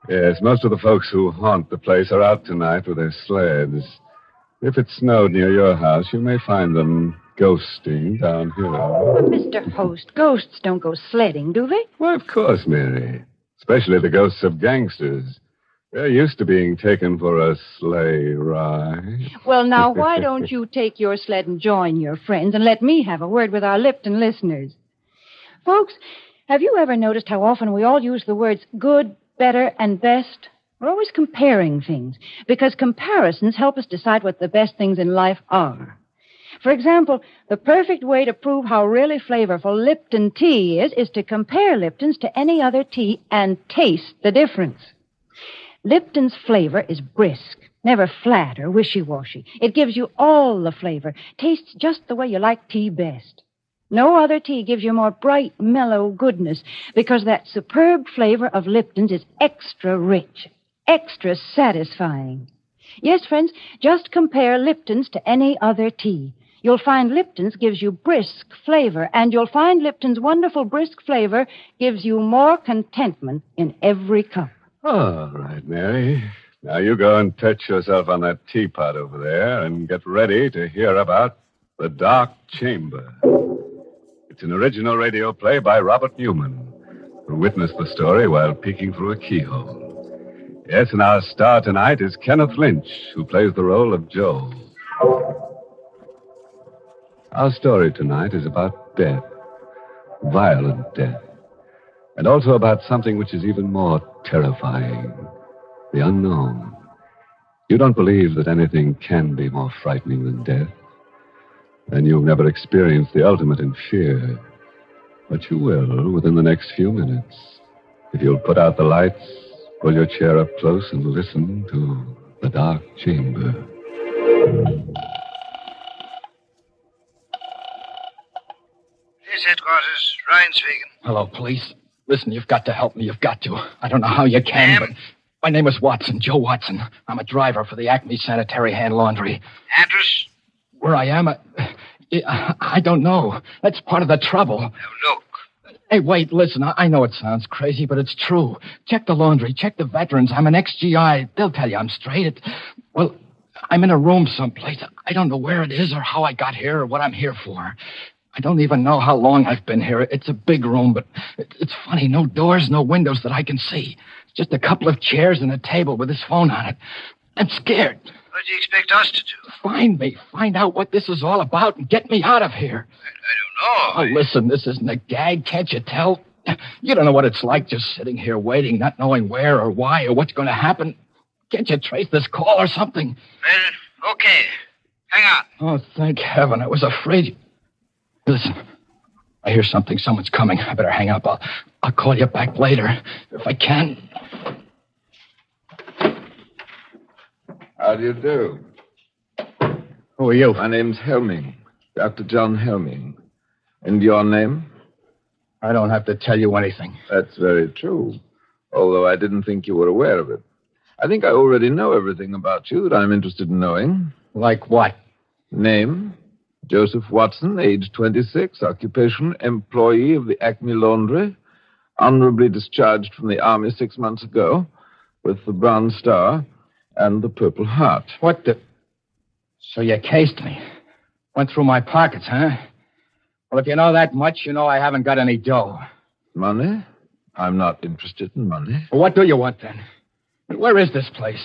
Yes, most of the folks who haunt the place are out tonight with their sleds. If it snowed near your house, you may find them ghosting down here. But, Mr. Host, ghosts don't go sledding, do they? Why, of course, Mary. Especially the ghosts of gangsters. They're used to being taken for a sleigh ride. Well, now, why don't you take your sled and join your friends and let me have a word with our Lipton listeners? Folks, have you ever noticed how often we all use the words good, better, and best? We're always comparing things, because comparisons help us decide what the best things in life are. For example, the perfect way to prove how really flavorful Lipton tea is to compare Lipton's to any other tea and taste the difference. Lipton's flavor is brisk, never flat or wishy-washy. It gives you all the flavor, tastes just the way you like tea best. No other tea gives you more bright, mellow goodness, because that superb flavor of Lipton's is extra rich, extra satisfying. Yes, friends, just compare Lipton's to any other tea. You'll find Lipton's gives you brisk flavor, and you'll find Lipton's wonderful brisk flavor gives you more contentment in every cup. All right, Mary. Now you go and touch yourself on that teapot over there and get ready to hear about The Dark Chamber. It's an original radio play by Robert Newman, who witnessed the story while peeking through a keyhole. Yes, and our star tonight is Kenneth Lynch, who plays the role of Joe. Our story tonight is about death, violent death, and also about something which is even more terrifying, the unknown. You don't believe that anything can be more frightening than death, and you've never experienced the ultimate in fear. But you will within the next few minutes, if you'll put out the lights, pull your chair up close, and listen to The Dark Chamber. Police headquarters, Ryan speaking. Hello, police. Listen, you've got to help me. You've got to. I don't know how you can, but my name is Watson, Joe Watson. I'm a driver for the Acme Sanitary Hand Laundry. Address? Where I am, I don't know. That's part of the trouble. Now, look. Hey, wait, listen. I know it sounds crazy, but it's true. Check the laundry. Check the veterans. I'm an ex-GI. They'll tell you I'm straight. Well, I'm in a room someplace. I don't know where it is or how I got here or what I'm here for. I don't even know how long I've been here. It's a big room, but it's funny. No doors, no windows that I can see. It's just a couple of chairs and a table with this phone on it. I'm scared. What do you expect us to do? Find me. Find out what this is all about and get me out of here. I don't know. Oh, listen, this isn't a gag. Can't you tell? You don't know what it's like just sitting here waiting, not knowing where or why or what's going to happen. Can't you trace this call or something? Well, okay. Hang on. Oh, thank heaven. I was afraid. Listen, I hear something. Someone's coming. I better hang up. I'll call you back later if I can. How do you do? Who are you? My name's Helming. Dr. John Helming. And your name? I don't have to tell you anything. That's very true. Although I didn't think you were aware of it. I think I already know everything about you that I'm interested in knowing. Like what? Name? Joseph Watson, age 26, occupation, employee of the Acme Laundry, honorably discharged from the Army 6 months ago, with the Bronze Star and the Purple Heart. What the... So you cased me. Went through my pockets, huh? Well, if you know that much, you know I haven't got any dough. Money? I'm not interested in money. Well, what do you want, then? Where is this place?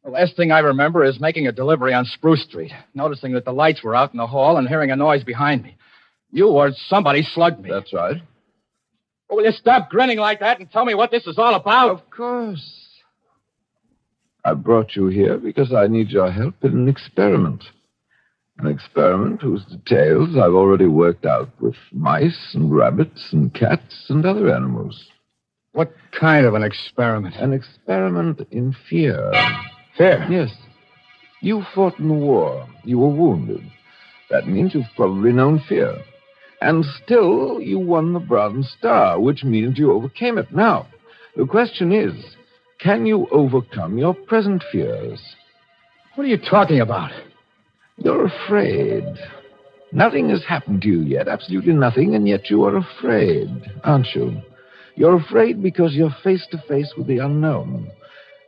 The last thing I remember is making a delivery on Spruce Street, noticing that the lights were out in the hall and hearing a noise behind me. You or somebody slugged me. That's right. Well, will you stop grinning like that and tell me what this is all about? Of course. I brought you here because I need your help in an experiment. An experiment whose details I've already worked out with mice and rabbits and cats and other animals. What kind of an experiment? An experiment in fear. Fear? Yes. You fought in the war. You were wounded. That means you've probably known fear. And still, you won the Bronze Star, which means you overcame it. Now, the question is, can you overcome your present fears? What are you talking about? You're afraid. Nothing has happened to you yet, absolutely nothing, and yet you are afraid, aren't you? You're afraid because you're face to face with the unknown.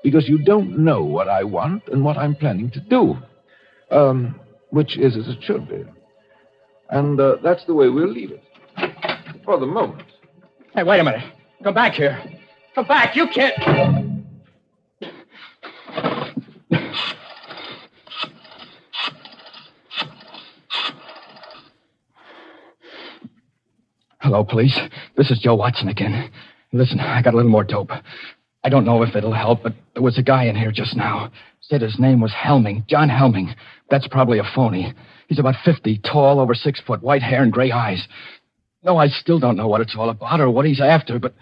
Because you don't know what I want and what I'm planning to do. Which is as it should be. And that's the way we'll leave it. For the moment. Hey, wait a minute. Come back here. Come back. You can't... Hello, police. This is Joe Watson again. Listen, I got a little more dope. I don't know if it'll help, but there was a guy in here just now. Said his name was Helming, John Helming. That's probably a phony. He's about 50, tall, over 6 foot, white hair and gray eyes. No, I still don't know what it's all about or what he's after, but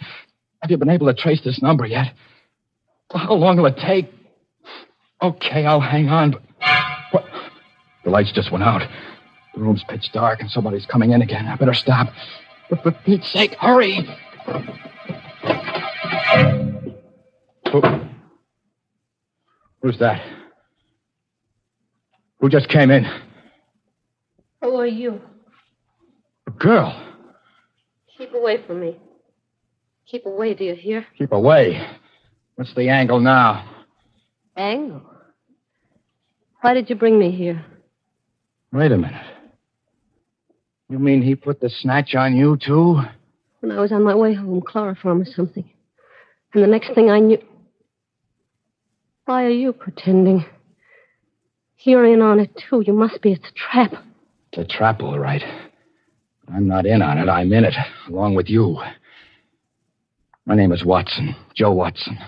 have you been able to trace this number yet? Well, how long will it take? Okay, I'll hang on, but... What? The lights just went out. The room's pitch dark and somebody's coming in again. I better stop. But for Pete's sake, hurry! Who's that? Who just came in? Who are you? A girl. Keep away from me. Keep away, do you hear? Keep away. What's the angle now? Angle? Why did you bring me here? Wait a minute. You mean he put the snatch on you, too? When I was on my way home, chloroform or something. And the next thing I knew... Why are you pretending? You're in on it, too. You must be. It's a trap. It's a trap, all right. I'm not in on it. I'm in it, along with you. My name is Watson. Joe Watson.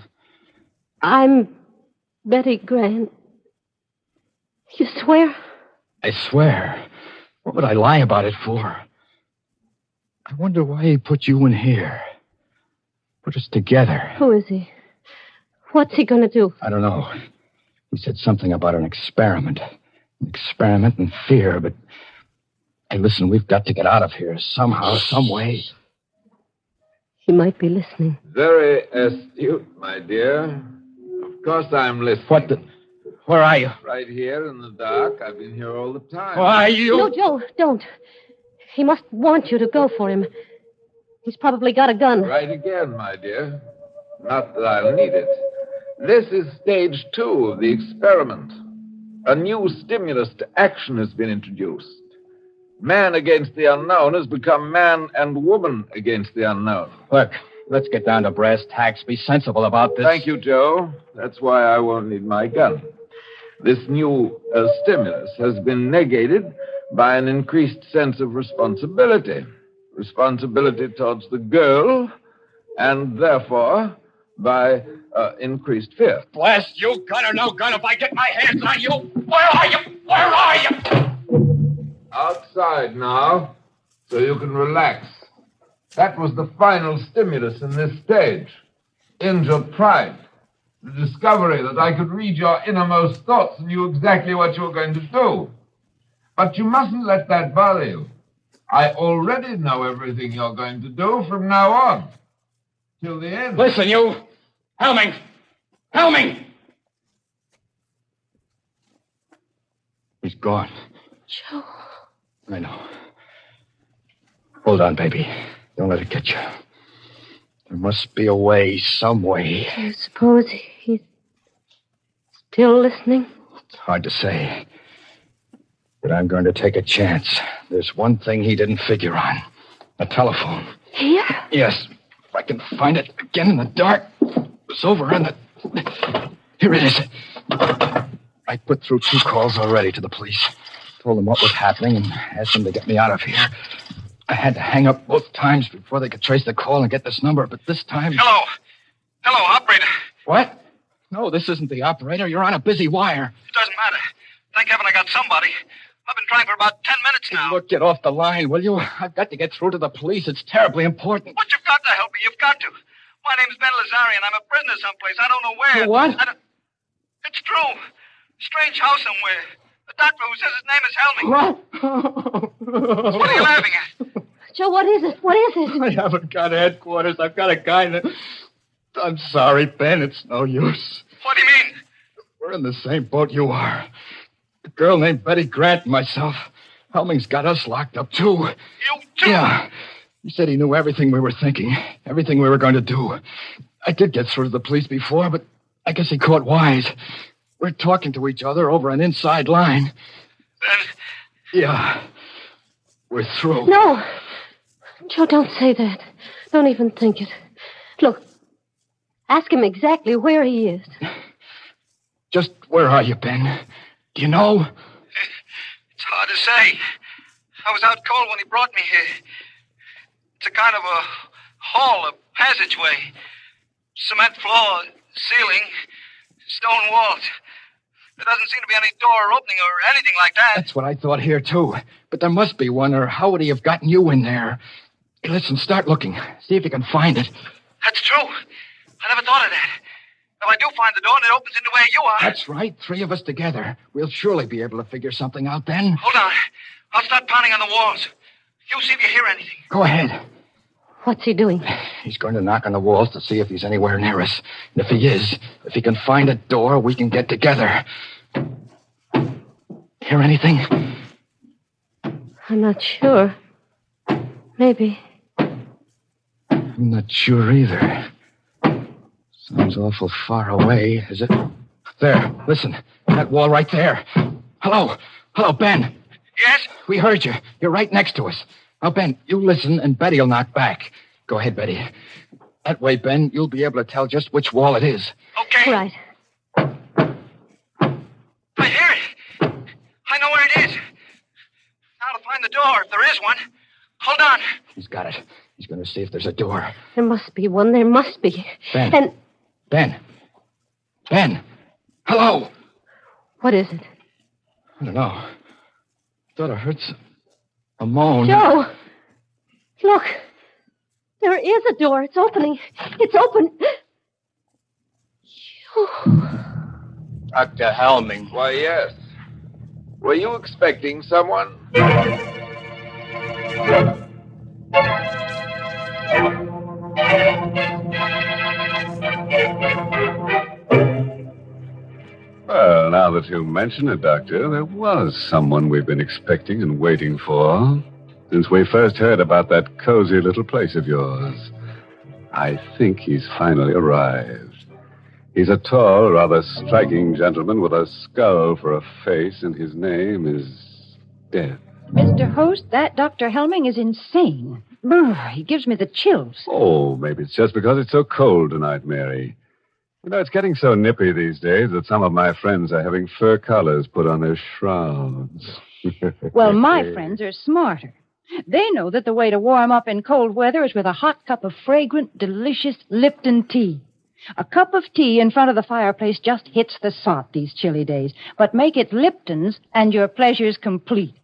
I'm Betty Grant. You swear? I swear. What would I lie about it for? I wonder why he put you in here. Put us together. Who is he? What's he going to do? I don't know. He said something about an experiment. An experiment in fear, but... Hey, listen, we've got to get out of here somehow, some way. He might be listening. Very astute, my dear. Of course I'm listening. What the... Where are you? Right here in the dark. I've been here all the time. Why, you... No, Joe, don't. He must want you to go for him. He's probably got a gun. Right again, my dear. Not that I'll need it. This is stage 2 of the experiment. A new stimulus to action has been introduced. Man against the unknown has become man and woman against the unknown. Look, let's get down to brass tacks. Be sensible about this. Thank you, Joe. That's why I won't need my gun. This new stimulus has been negated by an increased sense of responsibility. Responsibility towards the girl, and therefore by increased fear. Blast you, gun or no gun, if I get my hands on you, where are you? Where are you? Outside now, so you can relax. That was the final stimulus in this stage. Injured pride. The discovery that I could read your innermost thoughts and knew exactly what you were going to do. But you mustn't let that bother you. I already know everything you're going to do from now on. Till the end. Listen, you! Helming! Helming! He's gone. Joe. I know. Hold on, baby. Don't let it get you. There must be a way, some way. Do you suppose he's still listening? It's hard to say. But I'm going to take a chance. There's one thing he didn't figure on. A telephone. Here? Yes. If I can find it again in the dark. It's over on the... Here it is. I put through 2 calls already to the police. Told them what was happening and asked them to get me out of here. I had to hang up both times before they could trace the call and get this number, but this time... Hello, operator. What? No, this isn't the operator. You're on a busy wire. It doesn't matter. Thank heaven I got somebody. I've been trying for about 10 minutes now. Look, get off the line, will you? I've got to get through to the police. It's terribly important. But you've got to help me. You've got to. My name's Ben Lazarian. I'm a prisoner someplace. I don't know where. What? It's true. Strange house somewhere. The doctor who says his name is Helming. What? What are you laughing at? Joe, what is it? What is it? I haven't got headquarters. I've got a guy that... I'm sorry, Ben. It's no use. What do you mean? We're in the same boat you are. A girl named Betty Grant and myself. Helming's got us locked up, too. You too? Yeah. He said he knew everything we were thinking, everything we were going to do. I did get through to the police before, but I guess he caught wise. We're talking to each other over an inside line. Then... Yeah. We're through. No. Joe, don't say that. Don't even think it. Look, ask him exactly where he is. Just where are you, Ben? Do you know? It's hard to say. I was out cold when he brought me here. It's a kind of a hall, a passageway. Cement floor, ceiling, stone walls. There doesn't seem to be any door opening or anything like that. That's what I thought here, too. But there must be one, or how would he have gotten you in there? Hey, listen, start looking. See if you can find it. That's true. I never thought of that. If I do find the door and it opens into where you are... That's right. 3 of us together. We'll surely be able to figure something out then. Hold on. I'll start pounding on the walls. You see if you hear anything. Go ahead. What's he doing? He's going to knock on the walls to see if he's anywhere near us. And if he is, if he can find a door, we can get together. Hear anything? I'm not sure. Maybe. I'm not sure either. Sounds awful far away, is it? There, listen. That wall right there. Hello. Hello, Ben. Yes? We heard you. You're right next to us. Now, Ben, you listen, and Betty'll knock back. Go ahead, Betty. That way, Ben, you'll be able to tell just which wall it is. Okay. Right. I hear it. I know where it is. Now to find the door, if there is one. Hold on. He's got it. He's going to see if there's a door. There must be one. There must be. Ben. And... Ben. Hello. What is it? I don't know. Thought I heard a moan. Joe! Look. There is a door. It's opening. It's open. Dr. Helming. Why, yes. Were you expecting someone? Well, now that you mention it, Doctor, there was someone we've been expecting and waiting for since we first heard about that cozy little place of yours. I think he's finally arrived. He's a tall, rather striking gentleman with a skull for a face, and his name is Death. Mr. Host, that Dr. Helming is insane. Brr, he gives me the chills. Oh, maybe it's just because it's so cold tonight, Mary. You know, it's getting so nippy these days that some of my friends are having fur collars put on their shrouds. Well, my friends are smarter. They know that the way to warm up in cold weather is with a hot cup of fragrant, delicious Lipton tea. A cup of tea in front of the fireplace just hits the spot these chilly days. But make it Lipton's and your pleasure's complete.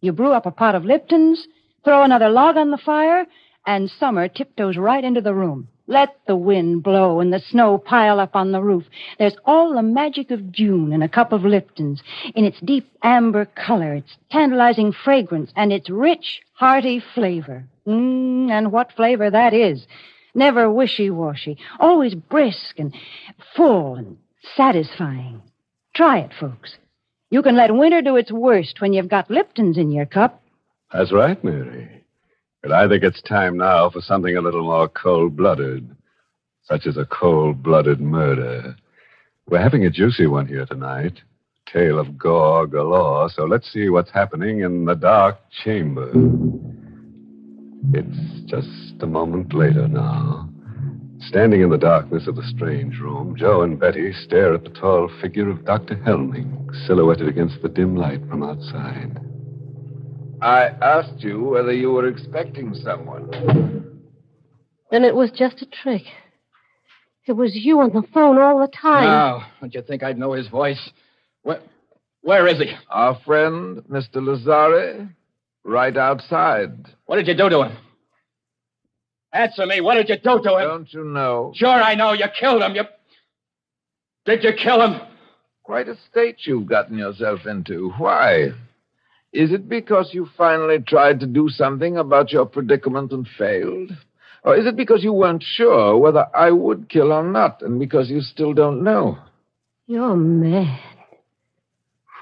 You brew up a pot of Lipton's, throw another log on the fire, and summer tiptoes right into the room. Let the wind blow and the snow pile up on the roof. There's all the magic of June in a cup of Lipton's, in its deep amber color, its tantalizing fragrance, and its rich, hearty flavor. And what flavor that is. Never wishy-washy, always brisk and full and satisfying. Try it, folks. You can let winter do its worst when you've got Lipton's in your cup. That's right, Mary. But I think it's time now for something a little more cold-blooded, such as a cold-blooded murder. We're having a juicy one here tonight. Tale of gore galore, so let's see what's happening in the dark chamber. It's just a moment later now. Standing in the darkness of the strange room, Joe and Betty stare at the tall figure of Dr. Helming, silhouetted against the dim light from outside. I asked you whether you were expecting someone. Then it was just a trick. It was you on the phone all the time. Now, don't you think I'd know his voice? Where is he? Our friend, Mr. Lazare, right outside. What did you do to him? Answer me. What did you do to him? Don't you know? Sure, I know. You killed him. Did you kill him? Quite a state you've gotten yourself into. Why? Is it because you finally tried to do something about your predicament and failed? Or is it because you weren't sure whether I would kill or not, and because you still don't know? You're mad.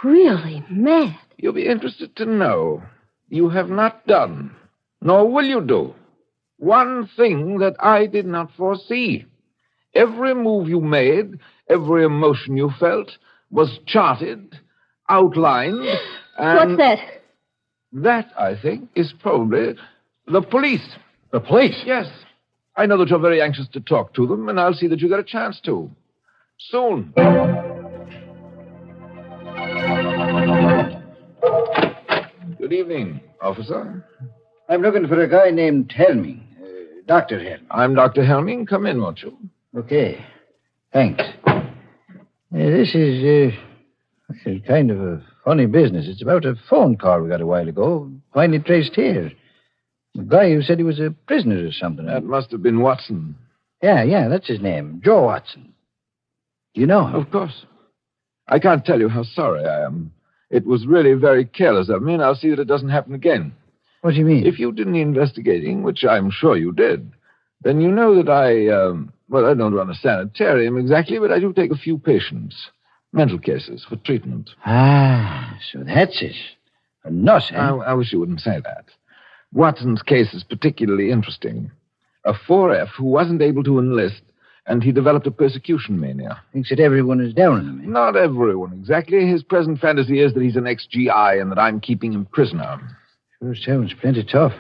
Really mad. You'll be interested to know you have not done, nor will you do, one thing that I did not foresee. Every move you made, every emotion you felt, was charted, outlined, and... What's that? That, I think, is probably the police. The police? Yes. I know that you're very anxious to talk to them, and I'll see that you get a chance to. Soon. Good evening, officer. I'm looking for a guy named Helming. Dr. Helming. I'm Dr. Helming. Come in, won't you? Okay. Thanks. This is kind of a funny business. It's about a phone call we got a while ago. Finally traced here. The guy who said he was a prisoner or something. That must have been Watson. Yeah, that's his name. Joe Watson. You know him? Of course. I can't tell you how sorry I am. It was really very careless of me, and I'll see that it doesn't happen again. What do you mean? If you did any investigating, which I'm sure you did, then you know that I don't run a sanitarium exactly, but I do take a few patients. Mental cases for treatment. Ah, so that's it. A nut, eh? I wish you wouldn't say that. Watson's case is particularly interesting. A 4F who wasn't able to enlist, and he developed a persecution mania. Thinks that everyone is down on him, eh? Not everyone, exactly. His present fantasy is that he's an ex-GI and that I'm keeping him prisoner. Sure sounds plenty tough.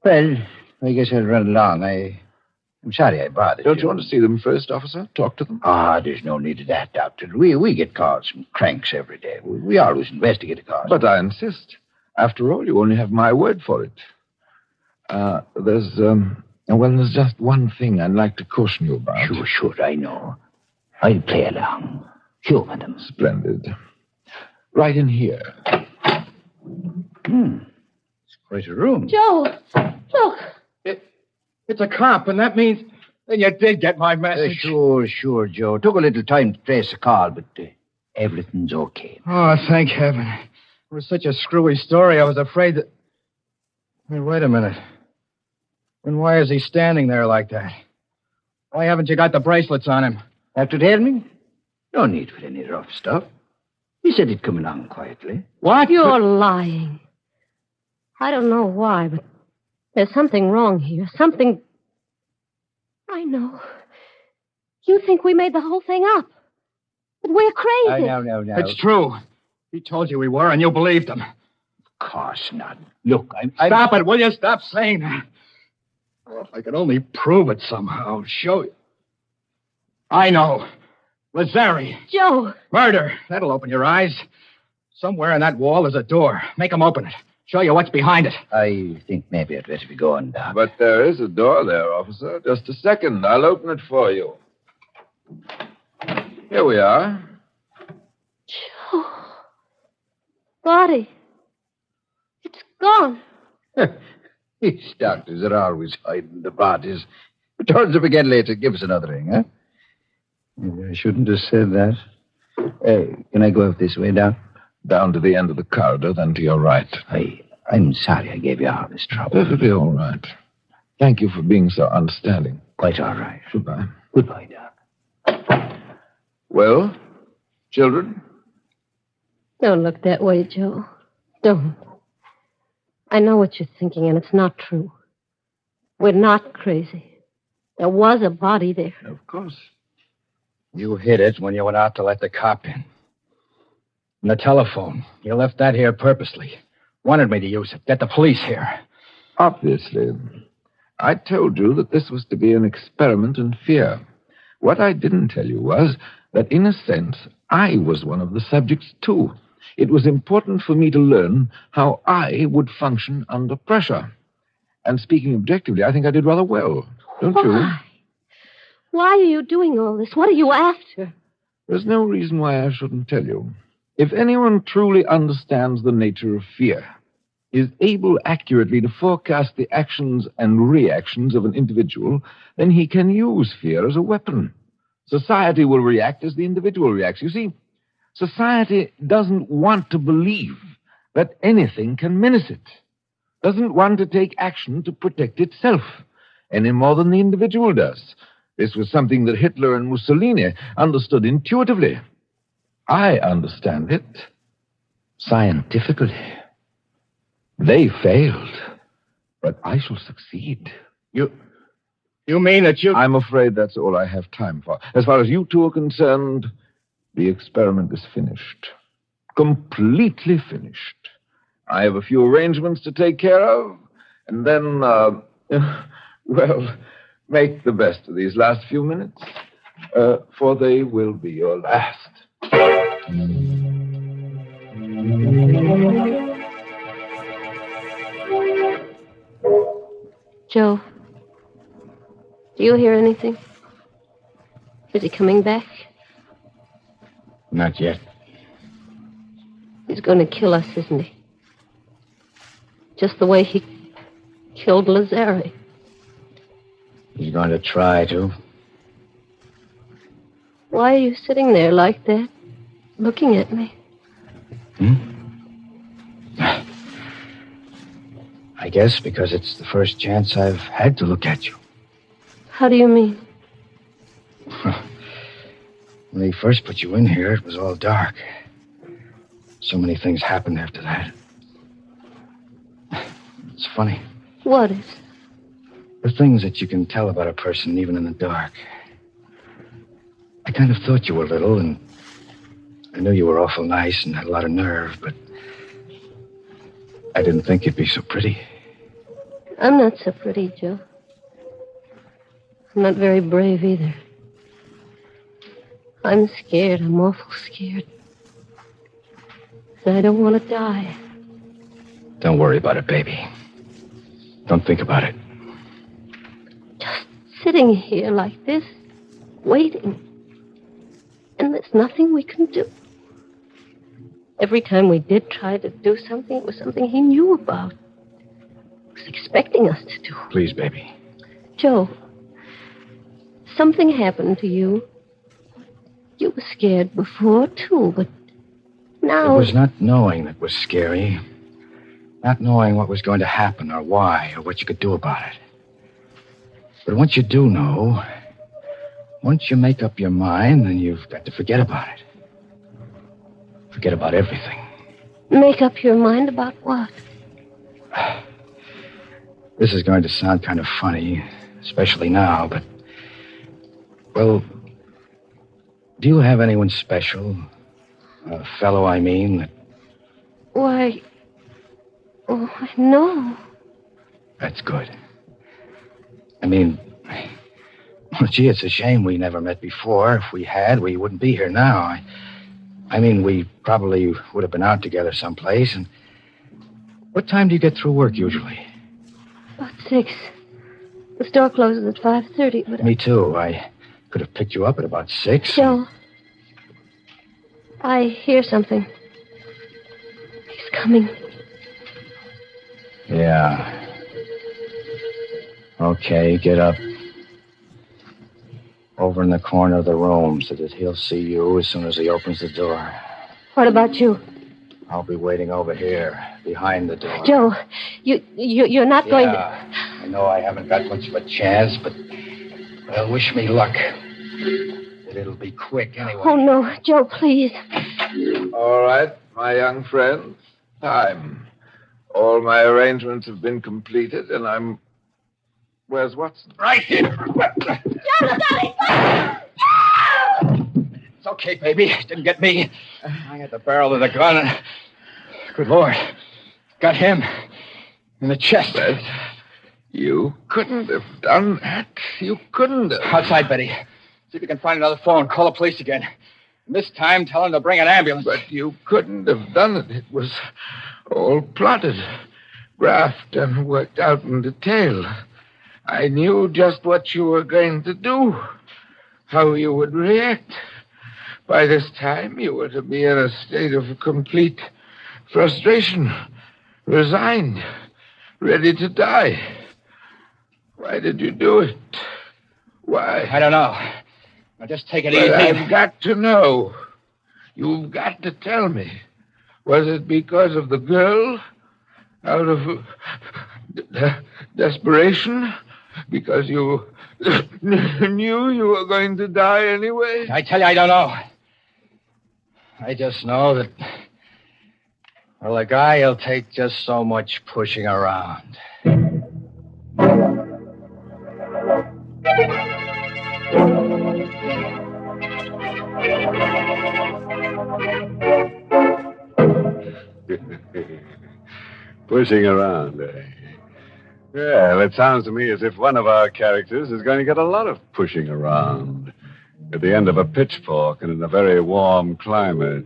Well, I guess I'll run along. I'm sorry I bothered you. Don't you want to see them first, officer? Talk to them? There's no need of that, Doctor. We get calls from cranks every day. We always investigate a cause. But I insist. After all, you only have my word for it. There's just one thing I'd like to caution you about. Sure, I know. I'll play along. Humor them. Splendid. Right in here. It's quite a room. Joe, look. It's a cop, and that means... Then you did get my message. Sure, Joe. Took a little time to trace the call, but everything's okay. Oh, thank heaven. It was such a screwy story, I was afraid that... Hey, wait a minute. Then why is he standing there like that? Why haven't you got the bracelets on him? Dr. Helming? No need for any rough stuff. He said he'd come along quietly. What? You're lying. I don't know why, but there's something wrong here. Something... I know. You think we made the whole thing up. But we're crazy. No. It's true. He told you we were, and you believed him. Of course not. Look, Stop it, will you? Stop saying that. Oh, if I could only prove it somehow. Show you. I know. Lazari. Joe. Murder. That'll open your eyes. Somewhere in that wall is a door. Make him open it. Show you what's behind it. I think maybe I'd better be going, Doc. But there is a door there, officer. Just a second. I'll open it for you. Here we are. Joe. Body. It's gone. These doctors are always hiding the bodies. Turns up again later. Give us another ring, huh? Maybe I shouldn't have said that. Can I go out this way, Doc? Down to the end of the corridor, then to your right. I'm sorry I gave you all this trouble. Perfectly all right. Thank you for being so understanding. Quite all right. Goodbye. Goodbye, Doc. Well, children? Don't look that way, Joe. Don't. I know what you're thinking, and it's not true. We're not crazy. There was a body there. Of course. You hid it when you went out to let the cop in. And the telephone. You left that here purposely. Wanted me to use it. Get the police here. Obviously. I told you that this was to be an experiment in fear. What I didn't tell you was that, in a sense, I was one of the subjects, too. It was important for me to learn how I would function under pressure. And speaking objectively, I think I did rather well. Don't you? Why are you doing all this? What are you after? There's no reason why I shouldn't tell you. If anyone truly understands the nature of fear, is able accurately to forecast the actions and reactions of an individual, then he can use fear as a weapon. Society will react as the individual reacts. You see, society doesn't want to believe that anything can menace it. Doesn't want to take action to protect itself any more than the individual does. This was something that Hitler and Mussolini understood intuitively. I understand it scientifically. They failed, but I shall succeed. You mean that you... I'm afraid that's all I have time for. As far as you two are concerned, the experiment is finished. Completely finished. I have a few arrangements to take care of, and then, well, make the best of these last few minutes, for they will be your last. Joe, do you hear anything? Is he coming back? Not yet. He's going to kill us, isn't he? Just the way he killed Lazare. He's going to try to. Why are you sitting there like that, looking at me? I guess because it's the first chance I've had to look at you. How do you mean? When they first put you in here, it was all dark. So many things happened after that. It's funny. What is? The things that you can tell about a person even in the dark. I kind of thought you were little, and I knew you were awful nice and had a lot of nerve, but I didn't think you'd be so pretty. I'm not so pretty, Joe. I'm not very brave either. I'm scared. I'm awful scared. And I don't want to die. Don't worry about it, baby. Don't think about it. Just sitting here like this, waiting. And there's nothing we can do. Every time we did try to do something, it was something he knew about. He was expecting us to do. Please, baby. Joe, something happened to you. You were scared before, too, but now... It was not knowing that was scary. Not knowing what was going to happen or why or what you could do about it. But once you do know, once you make up your mind, then you've got to forget about it. Forget about everything. Make up your mind about what? This is going to sound kind of funny, especially now, but... Well, do you have anyone special? A fellow, I mean, that... Why... Oh, no. That's good. I mean... Well, gee, it's a shame we never met before. If we had, we wouldn't be here now. I mean, we probably would have been out together someplace. And what time do you get through work usually? About 6. The store closes at 5:30, but... Me too. I could have picked you up at about 6. Joe, I hear something. He's coming. Yeah. Okay, get up. over in the corner of the room so that he'll see you as soon as he opens the door. What about you? I'll be waiting over here, behind the door. Joe, you're not going to... I know I haven't got much of a chance, but... Well, wish me luck. But it'll be quick anyway. Oh, no. Joe, please. All right, my young friend. Time. All my arrangements have been completed, and I'm... Where's Watson? Right here. Joe, Sally! It's okay, baby. Didn't get me. I had the barrel of the gun and... Good Lord. Got him. In the chest. But you couldn't have done that. You couldn't have. Outside, Betty. See if you can find another phone. Call the police again. And this time, tell them to bring an ambulance. But you couldn't have done it. It was all plotted, graphed, and worked out in detail. I knew just what you were going to do, how you would react. By this time, you were to be in a state of complete frustration, resigned, ready to die. Why did you do it? Why? I don't know. Now just take it But easy. I've got to know. You've got to tell me. Was it because of the girl? Out of desperation? Because you knew you were going to die anyway? I tell you, I don't know. I just know that... Well, a guy will take just so much pushing around. Pushing around, eh? Well, it sounds to me as if one of our characters is going to get a lot of pushing around at the end of a pitchfork and in a very warm climate.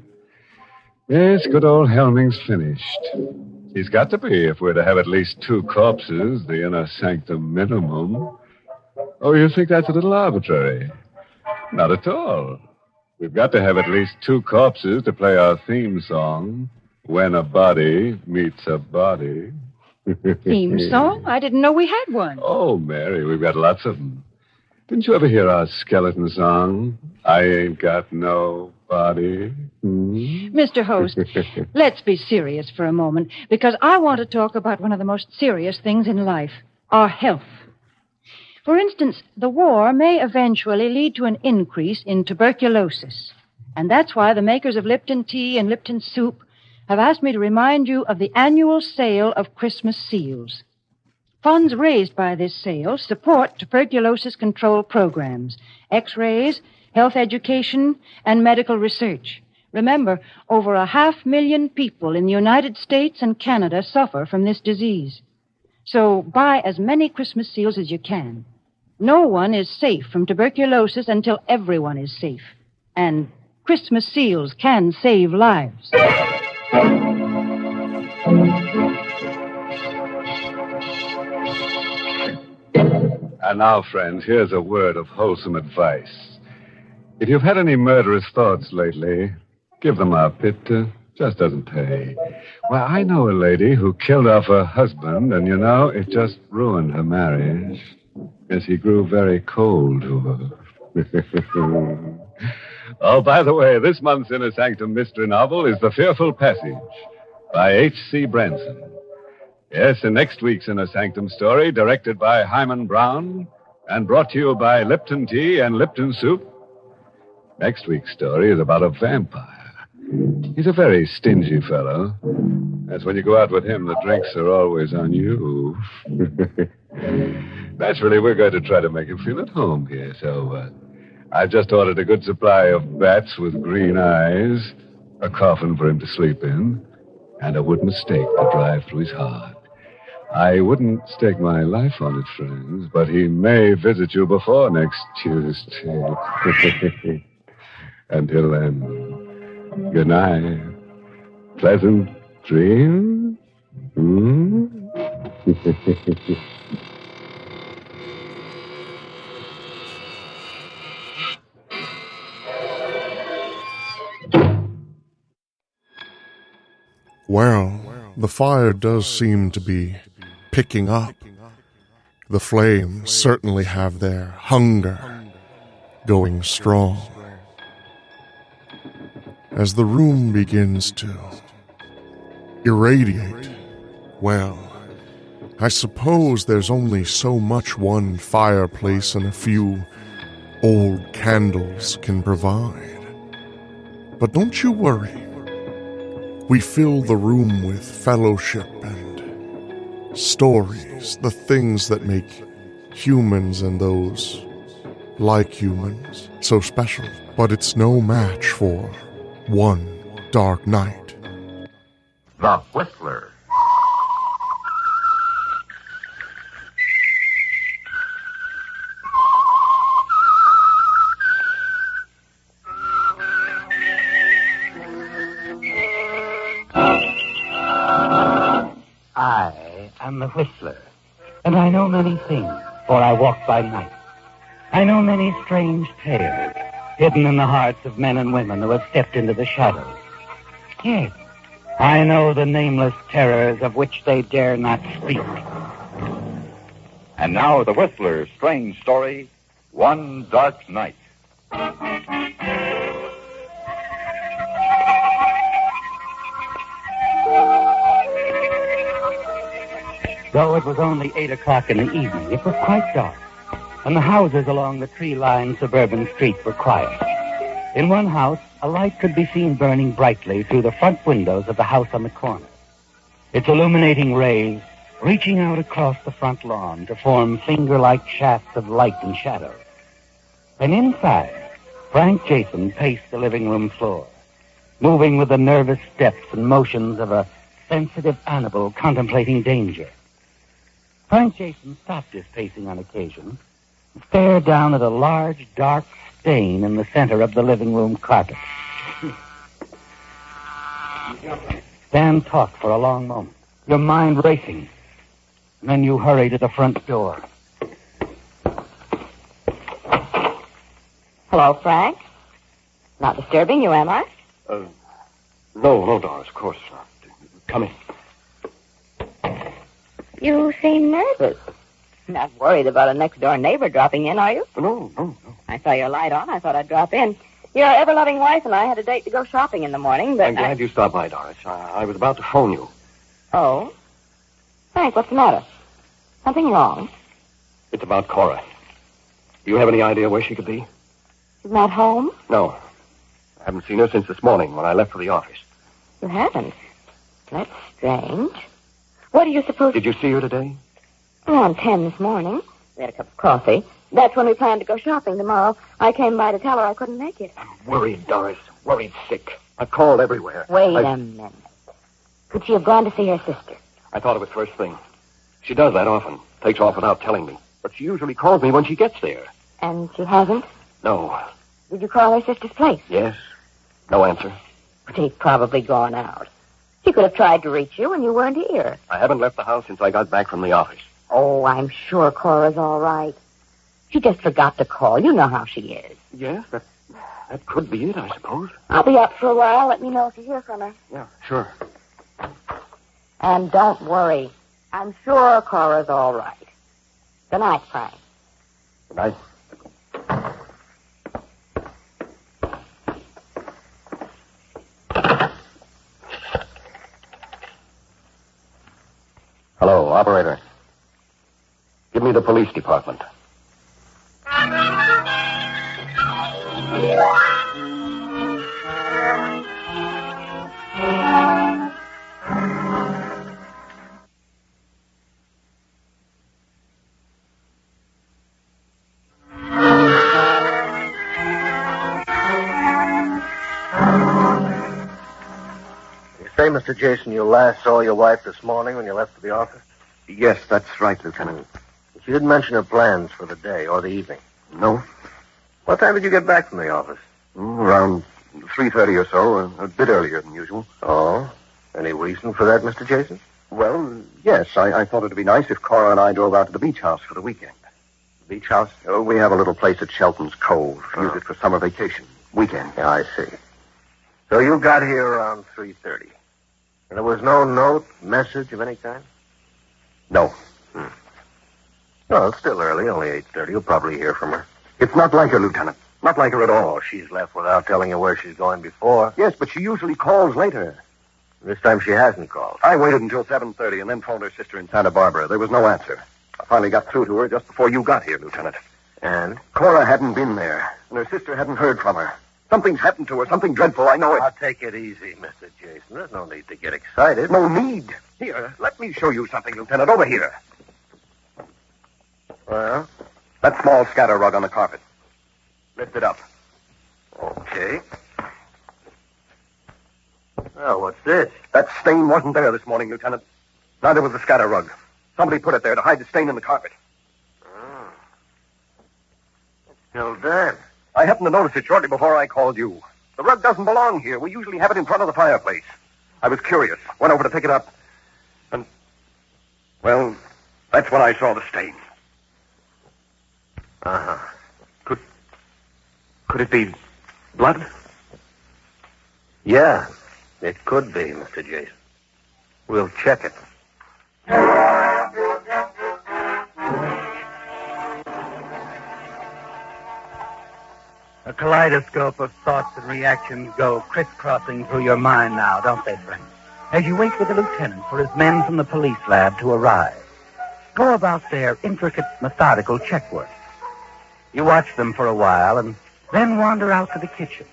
Yes, good old Helming's finished. He's got to be if we're to have at least 2 corpses, the inner sanctum minimum. Oh, you think that's a little arbitrary? Not at all. We've got to have at least 2 corpses to play our theme song, When a Body Meets a Body. Theme song? I didn't know we had one. Oh, Mary, we've got lots of them. Didn't you ever hear our skeleton song? I ain't got no body. Mr. Host, let's be serious for a moment, because I want to talk about one of the most serious things in life, our health. For instance, the war may eventually lead to an increase in tuberculosis. And that's why the makers of Lipton tea and Lipton soup have asked me to remind you of the annual sale of Christmas seals. Funds raised by this sale support tuberculosis control programs, X-rays, health education, and medical research. Remember, over 500,000 people in the United States and Canada suffer from this disease. So buy as many Christmas seals as you can. No one is safe from tuberculosis until everyone is safe. And Christmas seals can save lives. And now, friends, here's a word of wholesome advice. If you've had any murderous thoughts lately, give them up. It just doesn't pay. Well, I know a lady who killed off her husband, and, you know, it just ruined her marriage. As he grew very cold to her. Oh, by the way, this month's Inner Sanctum mystery novel is The Fearful Passage by H.C. Branson. Yes, and next week's Inner Sanctum story, directed by Hyman Brown and brought to you by Lipton Tea and Lipton Soup. Next week's story is about a vampire. He's a very stingy fellow. That's when you go out with him, the drinks are always on you. Naturally, we're going to try to make him feel at home here, so I've just ordered a good supply of bats with green eyes, a coffin for him to sleep in, and a wooden stake to drive through his heart. I wouldn't stake my life on it, friends, but he may visit you before next Tuesday. Until then, good night. Pleasant dreams. Well, the fire does seem to be picking up. The flames certainly have their hunger. going strong. As the room begins to irradiate, well, I suppose there's only so much one fireplace and a few old candles can provide. But don't you worry. We fill the room with fellowship and stories, the things that make humans and those like humans so special. But it's no match for one dark night. The Whistler. I am the Whistler, and I know many things, for I walk by night. I know many strange tales, hidden in the hearts of men and women who have stepped into the shadows. Yes, I know the nameless terrors of which they dare not speak. And now the Whistler's strange story, One Dark Night. Though it was only 8 o'clock in the evening, it was quite dark, and the houses along the tree-lined suburban street were quiet. In one house, a light could be seen burning brightly through the front windows of the house on the corner, its illuminating rays reaching out across the front lawn to form finger-like shafts of light and shadow. And inside, Frank Jason paced the living room floor, moving with the nervous steps and motions of a sensitive animal contemplating danger. Frank Jason stopped his pacing on occasion and stared down at a large, dark stain in the center of the living room carpet. Dan talked for a long moment, your mind racing. And then you hurry to the front door. Hello, Frank. Not disturbing you, am I? No, Doris, of course not. Come in. You seem nervous. Not worried about a next-door neighbor dropping in, are you? No. I saw your light on. I thought I'd drop in. Your ever-loving wife and I had a date to go shopping in the morning, but I'm glad you stopped by, Doris. I was about to phone you. Oh? Frank, what's the matter? Something wrong? It's about Cora. Do you have any idea where she could be? She's not home? No. I haven't seen her since this morning when I left for the office. You haven't? That's strange. What do you suppose... Did you see her today? Around 10 this morning. We had a cup of coffee. That's when we planned to go shopping tomorrow. I came by to tell her I couldn't make it. I'm worried, Doris. Worried sick. I've called everywhere. Wait a minute. Could she have gone to see her sister? I thought of it first thing. She does that often. Takes off without telling me. But she usually calls me when she gets there. And she hasn't? No. Did you call her sister's place? Yes. No answer. But she's probably gone out. She could have tried to reach you when you weren't here. I haven't left the house since I got back from the office. Oh, I'm sure Cora's all right. She just forgot to call. You know how she is. Yes, that could be it, I suppose. I'll be up for a while. Let me know if you hear from her. Yeah, sure. And don't worry. I'm sure Cora's all right. Good night, Frank. Good night. Hello, operator. Give me the police department. Say, Mr. Jason, you last saw your wife this morning when you left for the office? Yes, that's right, Lieutenant. She didn't mention her plans for the day or the evening. No. What time did you get back from the office? Around 3:30 or so, a bit earlier than usual. Oh? Any reason for that, Mr. Jason? Well, yes, I thought it'd be nice if Cora and I drove out to the beach house for the weekend. The beach house? We have a little place at Shelton's Cove. Use it for summer vacation. Weekend. Yeah, I see. So you got here around 3:30. And there was no note, message of any kind? No. Well, it's still early, only 8:30. You'll probably hear from her. It's not like her, Lieutenant. Not like her at all. She's left without telling you where she's going before. Yes, but she usually calls later. This time she hasn't called. I waited until 7:30 and then phoned her sister in Santa Barbara. There was no answer. I finally got through to her just before you got here, Lieutenant. And? Cora hadn't been there, and her sister hadn't heard from her. Something's happened to her, something dreadful, I know it. Now, take it easy, Mr. Jason. There's no need to get excited. No need. Here, let me show you something, Lieutenant. Over here. Well? That small scatter rug on the carpet. Lift it up. Okay. Well, what's this? That stain wasn't there this morning, Lieutenant. Neither was the scatter rug. Somebody put it there to hide the stain in the carpet. Oh. It's still damp. I happened to notice it shortly before I called you. The rug doesn't belong here. We usually have it in front of the fireplace. I was curious. Went over to pick it up. And, well, that's when I saw the stain. Uh-huh. Could it be blood? Yeah, it could be, Mr. Jason. We'll check it. A kaleidoscope of thoughts and reactions go crisscrossing through your mind now, don't they, Frank? As you wait with the lieutenant for his men from the police lab to arrive. Go about their intricate, methodical check work. You watch them for a while and then wander out to the kitchen.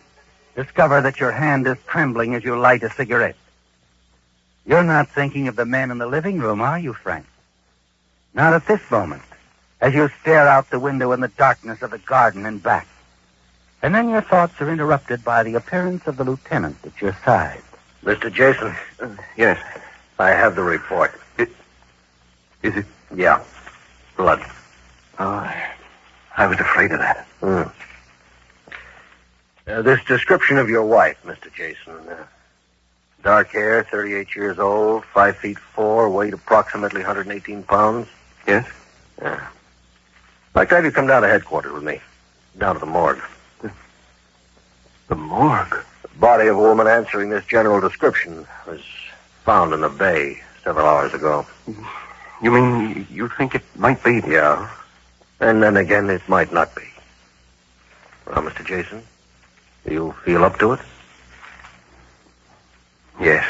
Discover that your hand is trembling as you light a cigarette. You're not thinking of the men in the living room, are you, Frank? Not at this moment, as you stare out the window in the darkness of the garden and back. And then your thoughts are interrupted by the appearance of the lieutenant at your side. Mr. Jason? Yes. I have the report. Is it? Yeah. Blood. Oh, I was afraid of that. This description of your wife, Mr. Jason. Dark hair, 38 years old, 5 feet 4, weight approximately 118 pounds. Yes? Yeah. I'd like to have you come down to headquarters with me. Down to the morgue. The morgue? The body of a woman answering this general description was found in the bay several hours ago. You mean you think it might be? Yeah. And then again, it might not be. Well, Mr. Jason, do you feel up to it? Yes.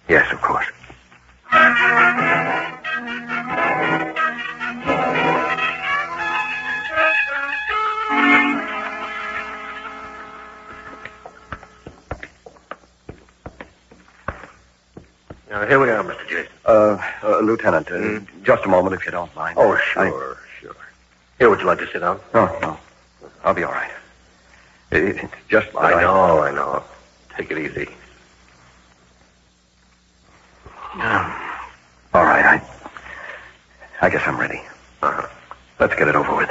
Yes, of course. Now, here we are, Mr. Jason. Lieutenant, just a moment, if you don't mind. Oh, sure. Here, would you like to sit down? No. I'll be all right. It's just... I know. Take it easy. All right, I guess I'm ready. Uh-huh. Let's get it over with.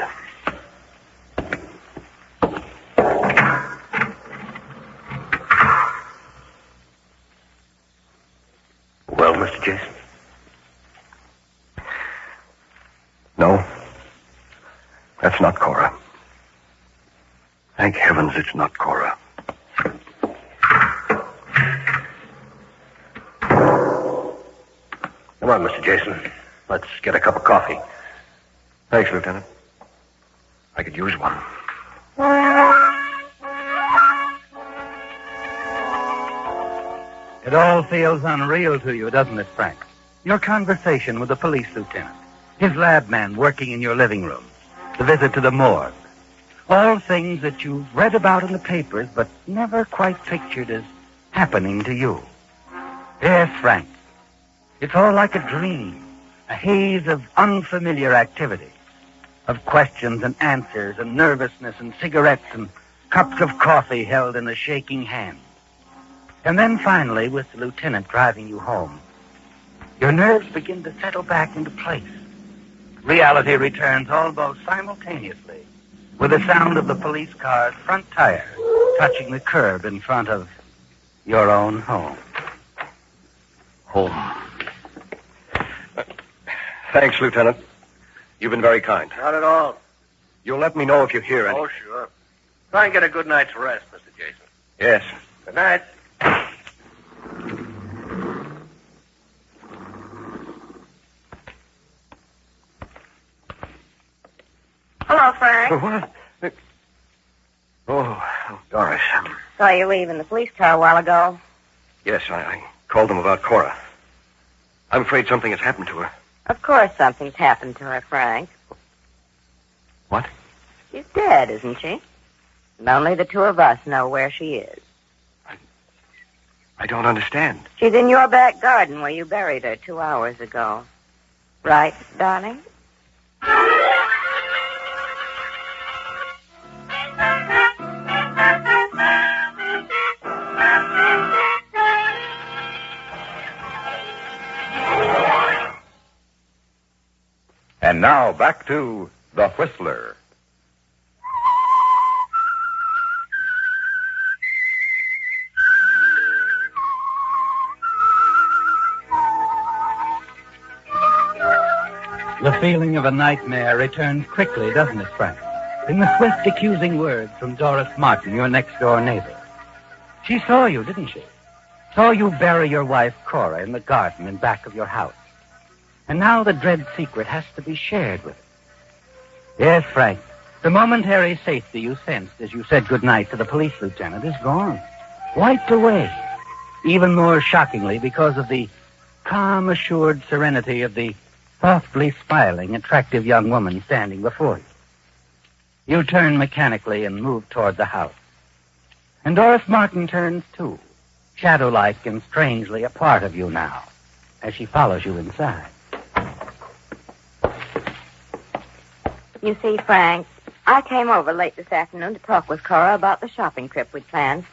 Well, Mr. Jason? No. That's not Cora. Thank heavens it's not Cora. Come on, Mr. Jason. Let's get a cup of coffee. Thanks, Lieutenant. I could use one. It all feels unreal to you, doesn't it, Frank? Your conversation with the police lieutenant, his lab man working in your living room, the visit to the morgue. All things that you've read about in the papers, but never quite pictured as happening to you. Yes, Frank. It's all like a dream, a haze of unfamiliar activity, of questions and answers and nervousness and cigarettes and cups of coffee held in a shaking hand. And then finally, with the lieutenant driving you home, your nerves begin to settle back into place. Reality returns almost simultaneously with the sound of the police car's front tire touching the curb in front of your own home. Home. Thanks, Lieutenant. You've been very kind. Not at all. You'll let me know if you hear anything. Oh, sure. Try and get a good night's rest, Mr. Jason. Yes. Good night. Hello, Frank. What? Doris. Saw you leave in the police car a while ago. Yes, I called them about Cora. I'm afraid something has happened to her. Of course something's happened to her, Frank. What? She's dead, isn't she? And only the two of us know where she is. I don't understand. She's in your back garden where you buried her 2 hours ago. Right, darling? And now back to The Whistler. The feeling of a nightmare returns quickly, doesn't it, Frank? In the swift, accusing words from Doris Martin, your next-door neighbor. She saw you, didn't she? Saw you bury your wife, Cora, in the garden in back of your house. And now the dread secret has to be shared with her. Yes, Frank, the momentary safety you sensed as you said goodnight to the police lieutenant is gone. Wiped away. Even more shockingly because of the calm, assured serenity of the softly smiling, attractive young woman standing before you. You turn mechanically and move toward the house. And Doris Martin turns too, shadow-like and strangely a part of you now, as she follows you inside. You see, Frank, I came over late this afternoon to talk with Cora about the shopping trip we'd planned.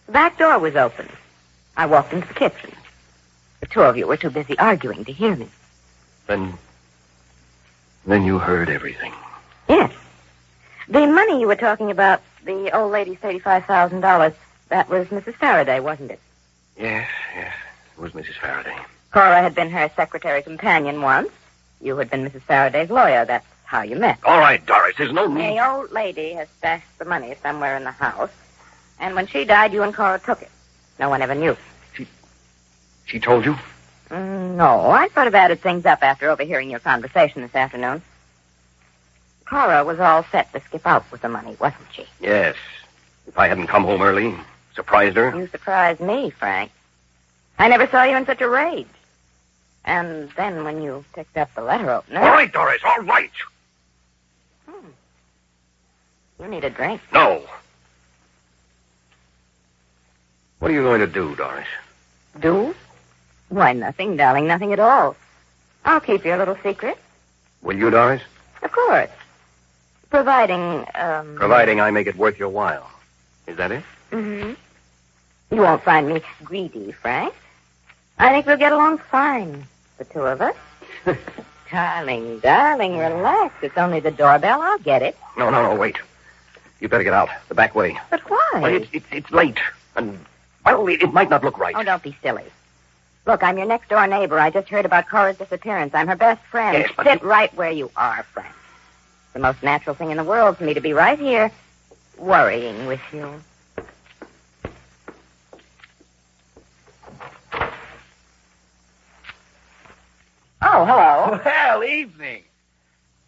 The back door was open. I walked into the kitchen. The two of you were too busy arguing to hear me. Then you heard everything. Yes. The money you were talking about, the old lady's $35,000, that was Mrs. Faraday, wasn't it? Yes. It was Mrs. Faraday. Cora had been her secretary companion once. You had been Mrs. Faraday's lawyer. That's how you met. All right, Doris, there's no need. The old lady has stashed the money somewhere in the house. And when she died, you and Cora took it. No one ever knew. She told you? No, I sort of added things up after overhearing your conversation this afternoon. Cora was all set to skip out with the money, wasn't she? Yes. If I hadn't come home early, surprised her. You surprised me, Frank. I never saw you in such a rage. And then when you picked up the letter opener... All right, Doris, all right. You need a drink. No. What are you going to do, Doris? Do? Why, nothing, darling, nothing at all. I'll keep your little secret. Will you, Doris? Of course. Providing I make it worth your while. Is that it? Mm-hmm. You won't find me greedy, Frank. I think we'll get along fine, the two of us. Darling, relax. It's only the doorbell. I'll get it. No, wait. You better get out, the back way. But why? Well, it's late, and, well, it might not look right. Oh, don't be silly. Look, I'm your next-door neighbor. I just heard about Cora's disappearance. I'm her best friend. Yes, but Sit right where you are, Frank. It's the most natural thing in the world for me to be right here, worrying with you. Oh, hello. Well, evening.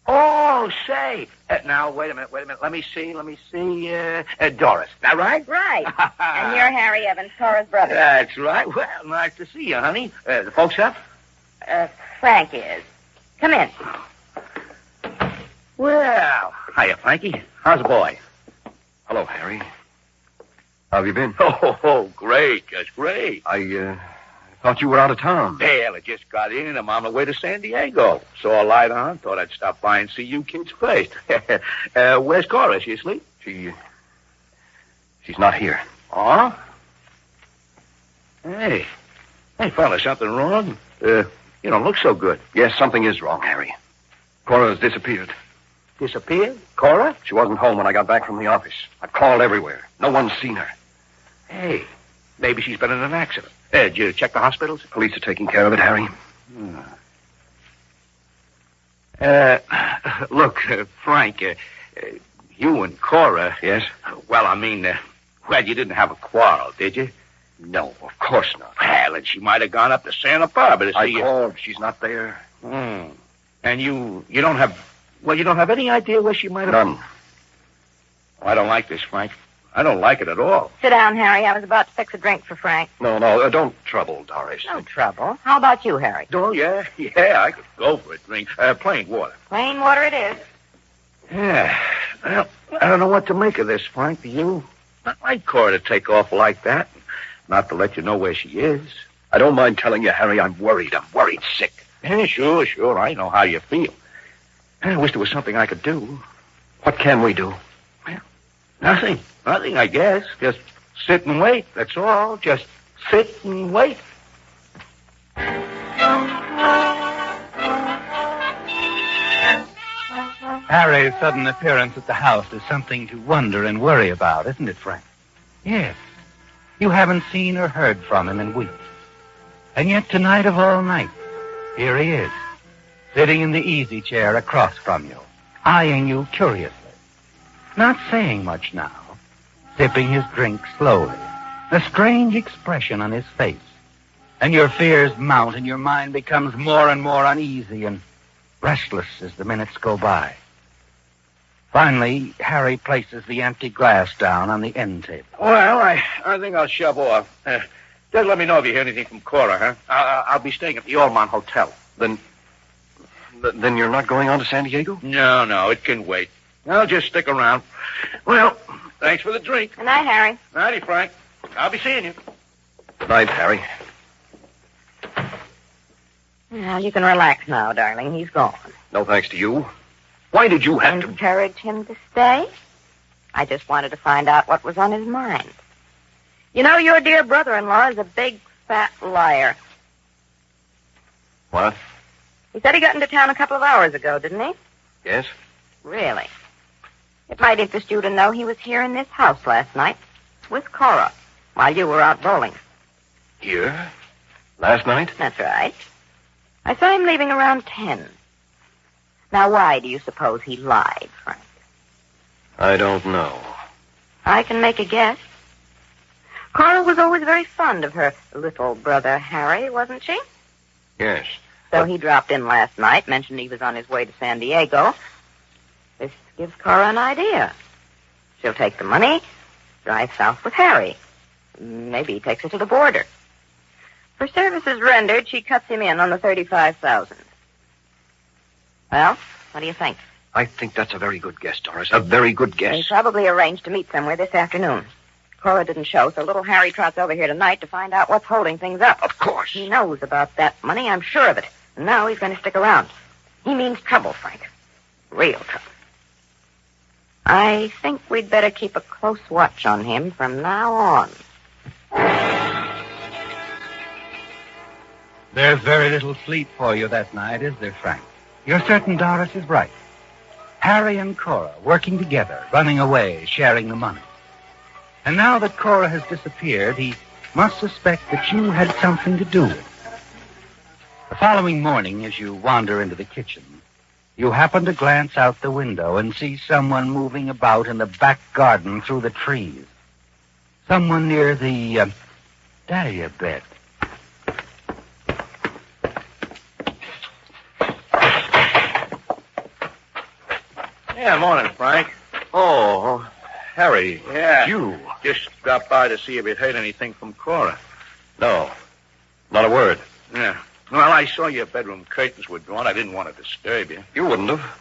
Oh, say. Now, wait a minute. Let me see. Doris, that right? Right. And you're Harry Evans, Cora's brother. That's right. Well, nice to see you, honey. The folks up? Frank is. Come in. Well, hiya, Frankie. How's the boy? Hello, Harry. How have you been? Oh, great. That's great. I thought you were out of town. Well, I just got in and I'm on the way to San Diego. Saw a light on. Thought I'd stop by and see you kids first. Where's Cora? Is she asleep? She's not here. Oh? Hey, fella, something wrong? You don't look so good. Yes, something is wrong, Harry. Cora's disappeared. Disappeared? Cora? She wasn't home when I got back from the office. I've called everywhere. No one's seen her. Hey, maybe she's been in an accident. Did you check the hospitals? Police are taking care of it, Harry. Look, Frank, you and Cora... Yes? Well, I mean, you didn't have a quarrel, did you? No, of course not. Well, and she might have gone up to Santa Barbara to see you. I called. She's not there. And you don't have... Well, you don't have any idea where she might have... None. Oh, I don't like this, Frank. I don't like it at all. Sit down, Harry. I was about to fix a drink for Frank. No, don't trouble, Doris. No trouble. How about you, Harry? Oh, yeah, I could go for a drink. Plain water. Plain water it is. Yeah. Well, I don't know what to make of this, Frank. Do you? Not like Cora to take off like that. Not to let you know where she is. I don't mind telling you, Harry, I'm worried. I'm worried sick. Yeah, sure. I know how you feel. I wish there was something I could do. What can we do? Well, nothing, I guess. Just sit and wait, that's all. Just sit and wait. Harry's sudden appearance at the house is something to wonder and worry about, isn't it, Frank? Yes. You haven't seen or heard from him in weeks. And yet tonight of all nights, here he is, sitting in the easy chair across from you, eyeing you curiously. Not saying much now, sipping his drink slowly, a strange expression on his face. And your fears mount and your mind becomes more and more uneasy and restless as the minutes go by. Finally, Harry places the empty glass down on the end table. Well, I think I'll shove off. Just let me know if you hear anything from Cora, huh? I'll be staying at the Allman Hotel. Then you're not going on to San Diego? No, it can wait. I'll just stick around. Well, thanks for the drink. Good night, Harry. Nighty, Frank. I'll be seeing you. Good night, Harry. Well, you can relax now, darling. He's gone. No thanks to you. Why did you have to... Encourage him to stay? I just wanted to find out what was on his mind. You know, your dear brother-in-law is a big, fat liar. What? He said he got into town a couple of hours ago, didn't he? Yes? Really? It might interest you to know he was here in this house last night with Cora while you were out bowling. Here? Last night? That's right. I saw him leaving around 10. Now, why do you suppose he lied, Frank? I don't know. I can make a guess. Cora was always very fond of her little brother Harry, wasn't she? Yes. So he dropped in last night, mentioned he was on his way to San Diego. This gives Cora an idea. She'll take the money, drive south with Harry. Maybe he takes her to the border. For services rendered, she cuts him in on the $35,000. Well, what do you think? I think that's a very good guess, Doris. A very good guess. They probably arranged to meet somewhere this afternoon. Cora didn't show, so little Harry trots over here tonight to find out what's holding things up. Of course. He knows about that money, I'm sure of it. And now he's going to stick around. He means trouble, Frank. Real trouble. I think we'd better keep a close watch on him from now on. There's very little sleep for you that night, is there, Frank? You're certain Doris is right. Harry and Cora working together, running away, sharing the money. And now that Cora has disappeared, he must suspect that you had something to do with it. The following morning, as you wander into the kitchen, you happen to glance out the window and see someone moving about in the back garden through the trees. Someone near the dahlia bed. Yeah, morning, Frank. Oh, Harry. Yeah. You. Just stopped by to see if you'd heard anything from Cora. No. Not a word. Yeah. Well, I saw your bedroom curtains were drawn. I didn't want to disturb you. You wouldn't have.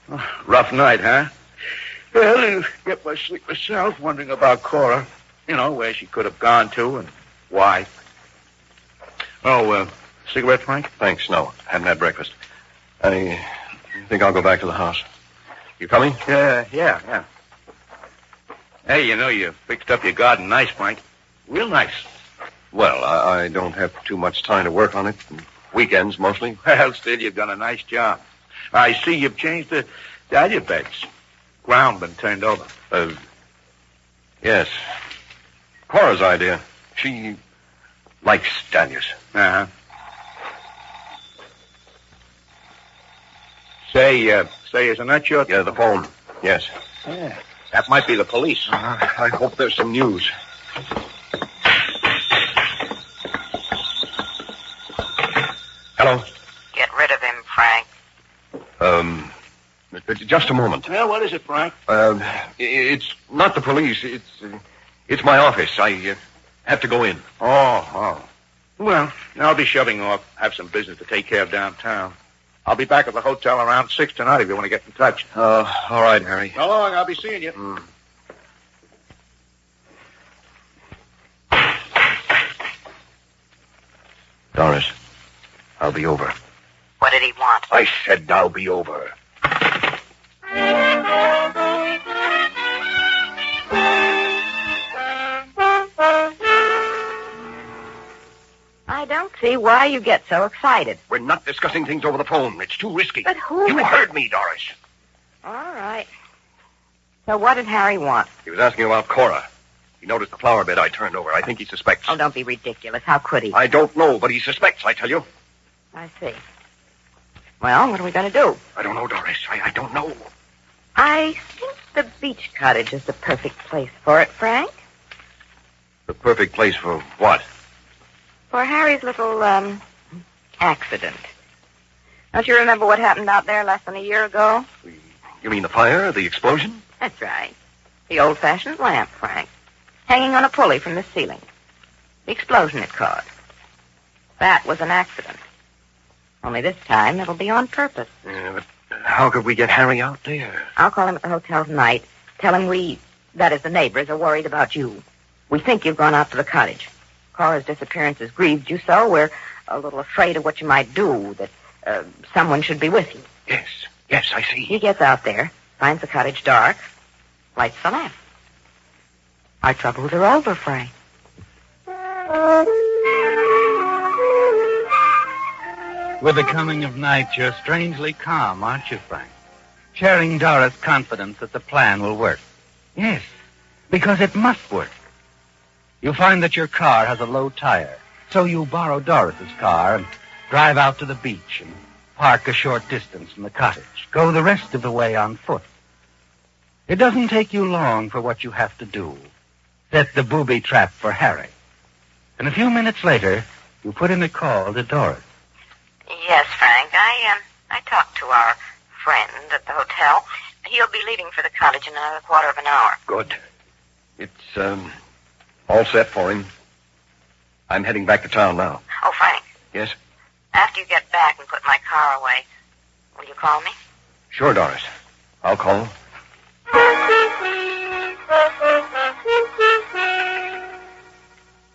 Oh, rough night, huh? Well, I didn't get much sleep myself, wondering about Cora. You know, where she could have gone to and why. Oh, cigarette, Frank? Thanks, no. Haven't had breakfast. I think I'll go back to the house. You coming? Yeah. Hey, you know, you fixed up your garden nice, Frank. Real nice. Well, I don't have too much time to work on it. Weekends, mostly. Well, still, you've done a nice job. I see you've changed the dahlia beds. Ground been turned over. Yes. Cora's idea. She likes dahlias. Uh-huh. Say, isn't that your... Yeah, the phone. Yes. Yeah. That might be the police. I hope there's some news. Hello? Get rid of him, Frank. Just a moment. Well, what is it, Frank? It's not the police. It's my office. I have to go in. Oh. Well, I'll be shoving off. Have some business to take care of downtown. I'll be back at the hotel around 6 tonight if you want to get in touch. All right, Harry. So long. I'll be seeing you. Doris, I'll be over. What did he want? I said I'll be over. I don't see why you get so excited. We're not discussing things over the phone. It's too risky. But who... You heard me, Doris. All right. So what did Harry want? He was asking about Cora. He noticed the flower bed I turned over. I think he suspects. Oh, don't be ridiculous. How could he? I don't know, but he suspects, I tell you. I see. Well, what are we going to do? I don't know, Doris. I don't know. I think the beach cottage is the perfect place for it, Frank. The perfect place for what? For Harry's little, accident. Don't you remember what happened out there less than a year ago? You mean the fire, the explosion? That's right. The old-fashioned lamp, Frank. Hanging on a pulley from the ceiling. The explosion it caused. That was an accident. Only this time it'll be on purpose. Yeah, but how could we get Harry out there? I'll call him at the hotel tonight. Tell him that is, the neighbors, are worried about you. We think you've gone out to the cottage. Cora's disappearance has grieved you so. We're a little afraid of what you might do, that someone should be with you. Yes, I see. He gets out there, finds the cottage dark, lights the lamp. Our troubles are over, Frank. With the coming of night, you're strangely calm, aren't you, Frank? Sharing Dora's confidence that the plan will work. Yes, because it must work. You find that your car has a low tire, so you borrow Doris's car and drive out to the beach and park a short distance from the cottage. Go the rest of the way on foot. It doesn't take you long for what you have to do. Set the booby trap for Harry. And a few minutes later, you put in a call to Doris. Yes, Frank. I talked to our friend at the hotel. He'll be leaving for the cottage in another quarter of an hour. Good. It's, all set for him. I'm heading back to town now. Oh, Frank. Yes? After you get back and put my car away, will you call me? Sure, Doris. I'll call.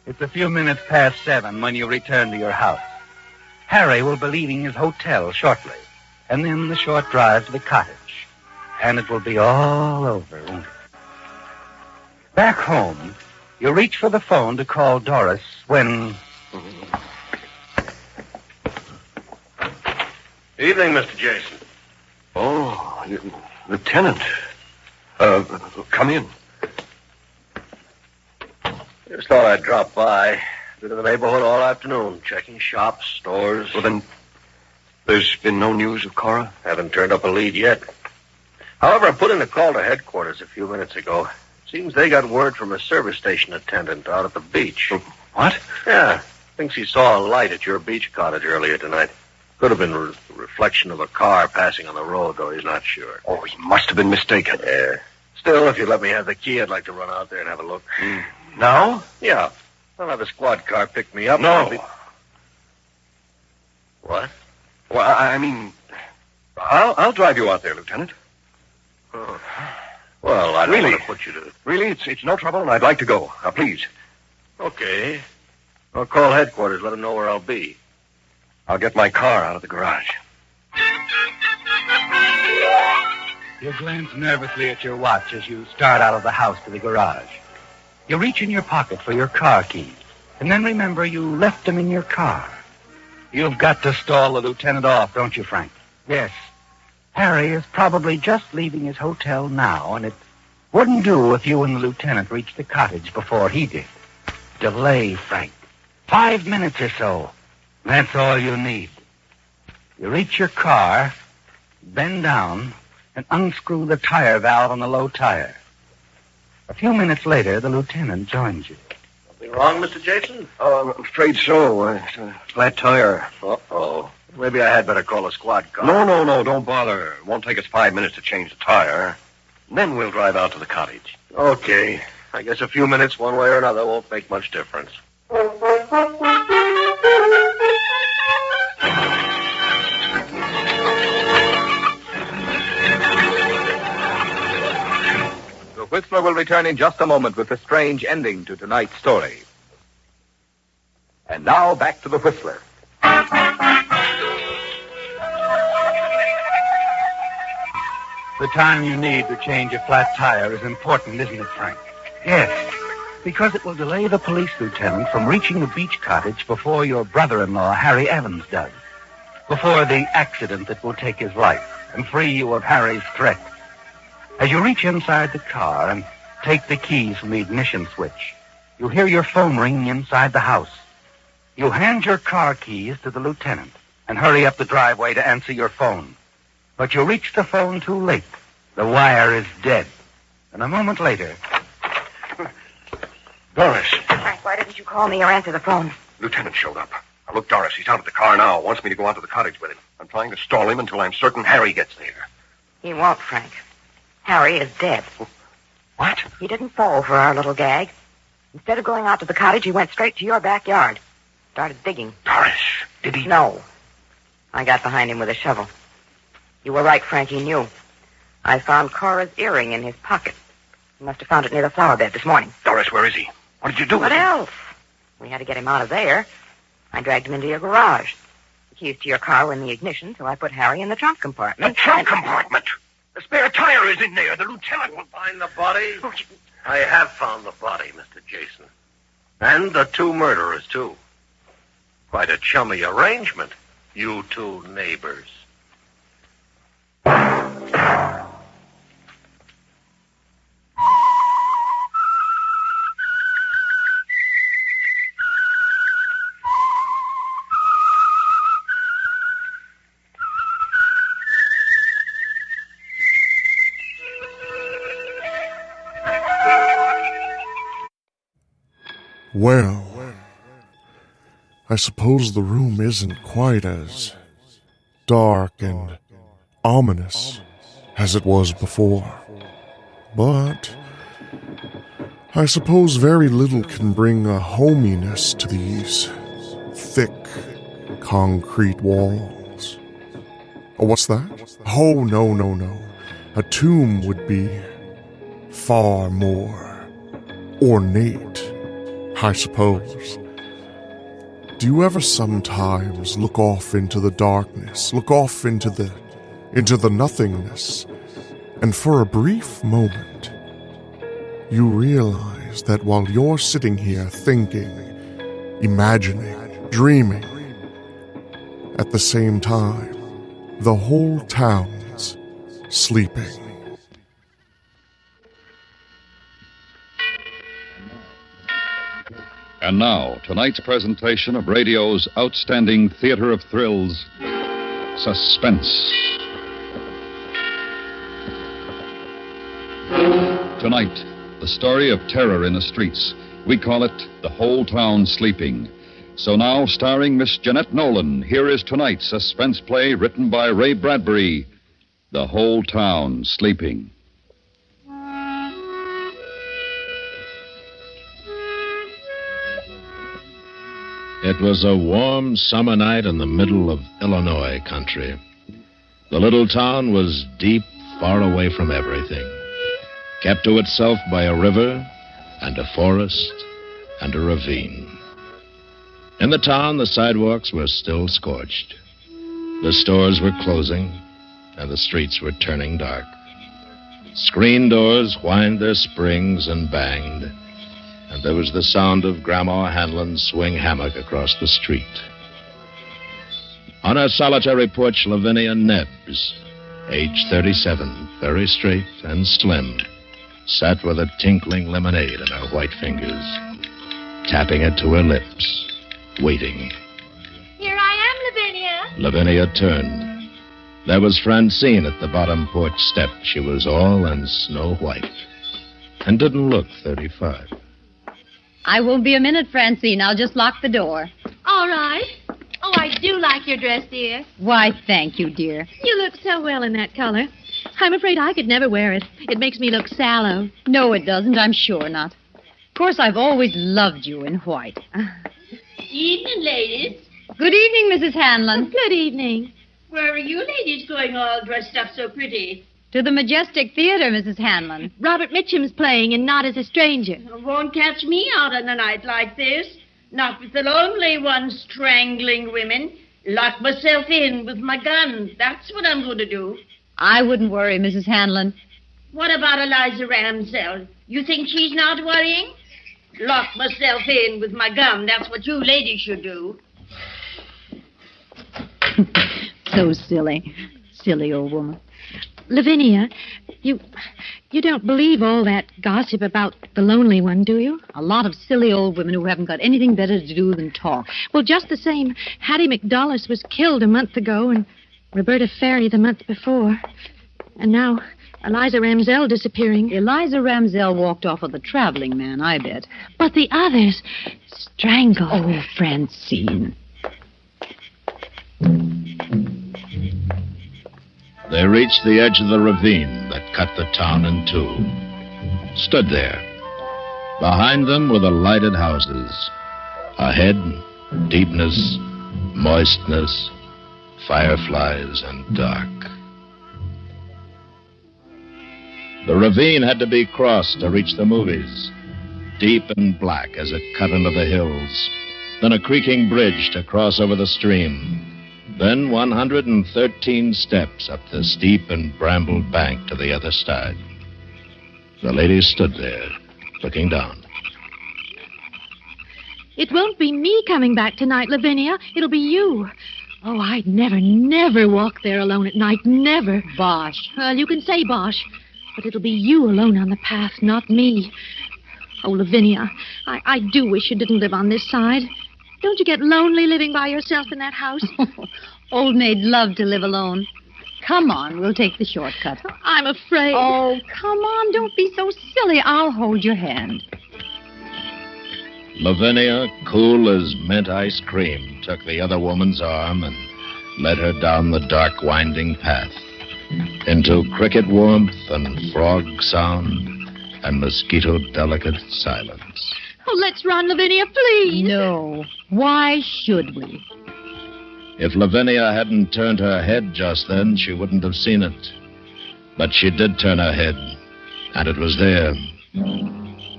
It's a few minutes past 7 when you return to your house. Harry will be leaving his hotel shortly, and then the short drive to the cottage. And it will be all over, won't it? Back home, you reach for the phone to call Doris when... Evening, Mr. Jason. Oh, Lieutenant. Come in. Just thought I'd drop by. Been in the neighborhood all afternoon, checking shops, stores. Well, then, there's been no news of Cora? Haven't turned up a lead yet. However, I put in a call to headquarters a few minutes ago. Seems they got word from a service station attendant out at the beach. What? Yeah. Thinks he saw a light at your beach cottage earlier tonight. Could have been a reflection of a car passing on the road, though he's not sure. Oh, he must have been mistaken. Yeah. Still, if you let me have the key, I'd like to run out there and have a look. Now? Yeah. I'll have a squad car pick me up. No. What? Well, I mean, I'll drive you out there, Lieutenant. Oh. Well, I don't Really? want to put you to... Really, it's no trouble, and I'd like to go. Now, please. Okay. I'll call headquarters, let them know where I'll be. I'll get my car out of the garage. You glance nervously at your watch as you start out of the house to the garage. You reach in your pocket for your car keys, and then remember you left them in your car. You've got to stall the lieutenant off, don't you, Frank? Yes. Harry is probably just leaving his hotel now, and it wouldn't do if you and the lieutenant reached the cottage before he did. Delay, Frank. 5 minutes or so. That's all you need. You reach your car, bend down, and unscrew the tire valve on the low tire. A few minutes later, the lieutenant joins you. Something wrong, Mr. Jason? Oh, I'm afraid so. It's a flat tire. Uh-oh. Maybe I had better call a squad car. No, don't bother. It won't take us 5 minutes to change the tire. And then we'll drive out to the cottage. Okay. I guess a few minutes one way or another won't make much difference. The Whistler will return in just a moment with the strange ending to tonight's story. And now, back to the Whistler. The time you need to change a flat tire is important, isn't it, Frank? Yes, because it will delay the police lieutenant from reaching the beach cottage before your brother-in-law, Harry Evans, does. Before the accident that will take his life and free you of Harry's threat. As you reach inside the car and take the keys from the ignition switch, you hear your phone ring inside the house. You hand your car keys to the lieutenant and hurry up the driveway to answer your phone. But you reach the phone too late. The wire is dead. And a moment later... Doris. Frank, why didn't you call me or answer the phone? Lieutenant showed up. Now, look, Doris, he's out of the car now. Wants me to go out to the cottage with him. I'm trying to stall him until I'm certain Harry gets there. He won't, Frank. Harry is dead. What? He didn't fall for our little gag. Instead of going out to the cottage, he went straight to your backyard. Started digging. Doris, did he? No. I got behind him with a shovel. You were right, Frank. He knew. I found Cora's earring in his pocket. He must have found it near the flower bed this morning. Doris, where is he? What did you do with him? What else? We had to get him out of there. I dragged him into your garage. The keys to your car were in the ignition, so I put Harry in the trunk compartment. The trunk compartment? The spare tire is in there. The lieutenant will find the body. I have found the body, Mr. Jason. And the two murderers, too. Quite a chummy arrangement, you two neighbors. Well, I suppose the room isn't quite as dark and ominous as it was before. But I suppose very little can bring a hominess to these thick concrete walls. Oh, what's that? Oh, no. A tomb would be far more ornate, I suppose. Do you ever sometimes look off into the darkness, look off into the nothingness, and for a brief moment, you realize that while you're sitting here thinking, imagining, dreaming, at the same time, the whole town's sleeping. And now, tonight's presentation of radio's outstanding theater of thrills, Suspense. Tonight, the story of terror in the streets. We call it The Whole Town Sleeping. So now, starring Miss Jeanette Nolan, here is tonight's suspense play written by Ray Bradbury, The Whole Town Sleeping. It was a warm summer night in the middle of Illinois country. The little town was deep, far away from everything, kept to itself by a river and a forest and a ravine. In the town, the sidewalks were still scorched. The stores were closing, and the streets were turning dark. Screen doors whined their springs and banged, and there was the sound of Grandma Hanlon's swing hammock across the street. On her solitary porch, Lavinia Nebbs, age 37, very straight and slim, sat with a tinkling lemonade in her white fingers, tapping it to her lips, waiting. Here I am, Lavinia. Lavinia turned. There was Francine at the bottom porch step. She was all in snow white and didn't look 35. I won't be a minute, Francine. I'll just lock the door. All right. Oh, I do like your dress, dear. Why, thank you, dear. You look so well in that color. I'm afraid I could never wear it. It makes me look sallow. No, it doesn't. I'm sure not. Of course, I've always loved you in white. Evening, ladies. Good evening, Mrs. Hanlon. Good evening. Where are you ladies going all dressed up so pretty? To the Majestic Theater, Mrs. Hanlon. Robert Mitchum's playing and Not as a Stranger. Won't catch me out on a night like this. Not with the lonely one strangling women. Lock myself in with my gun. That's what I'm going to do. I wouldn't worry, Mrs. Hanlon. What about Eliza Ramsell? You think she's not worrying? Lock myself in with my gun. That's what you ladies should do. So silly. Silly old woman. Lavinia, you don't believe all that gossip about the lonely one, do you? A lot of silly old women who haven't got anything better to do than talk. Well, just the same, Hattie McDullis was killed a month ago and Roberta Ferry the month before. And now Eliza Ramsell disappearing. Eliza Ramsell walked off with a traveling man, I bet. But the others strangled. Oh, Francine. They reached the edge of the ravine that cut the town in two. Stood there. Behind them were the lighted houses. Ahead, deepness, moistness, fireflies, and dark. The ravine had to be crossed to reach the movies. Deep and black as it cut into the hills. Then a creaking bridge to cross over the stream. Then 113 steps up the steep and brambled bank to the other side. The ladies stood there, looking down. It won't be me coming back tonight, Lavinia. It'll be you. Oh, I'd never walk there alone at night. Never. Bosh. Well, you can say bosh. But it'll be you alone on the path, not me. Oh, Lavinia, I do wish you didn't live on this side. Don't you get lonely living by yourself in that house? Old maid loved to live alone. Come on, we'll take the shortcut. I'm afraid. Oh, come on, don't be so silly. I'll hold your hand. Lavinia, cool as mint ice cream, took the other woman's arm and led her down the dark, winding path into cricket warmth and frog sound and mosquito-delicate silence. Oh, let's run, Lavinia, please. No. Why should we? If Lavinia hadn't turned her head just then, she wouldn't have seen it. But she did turn her head, and it was there,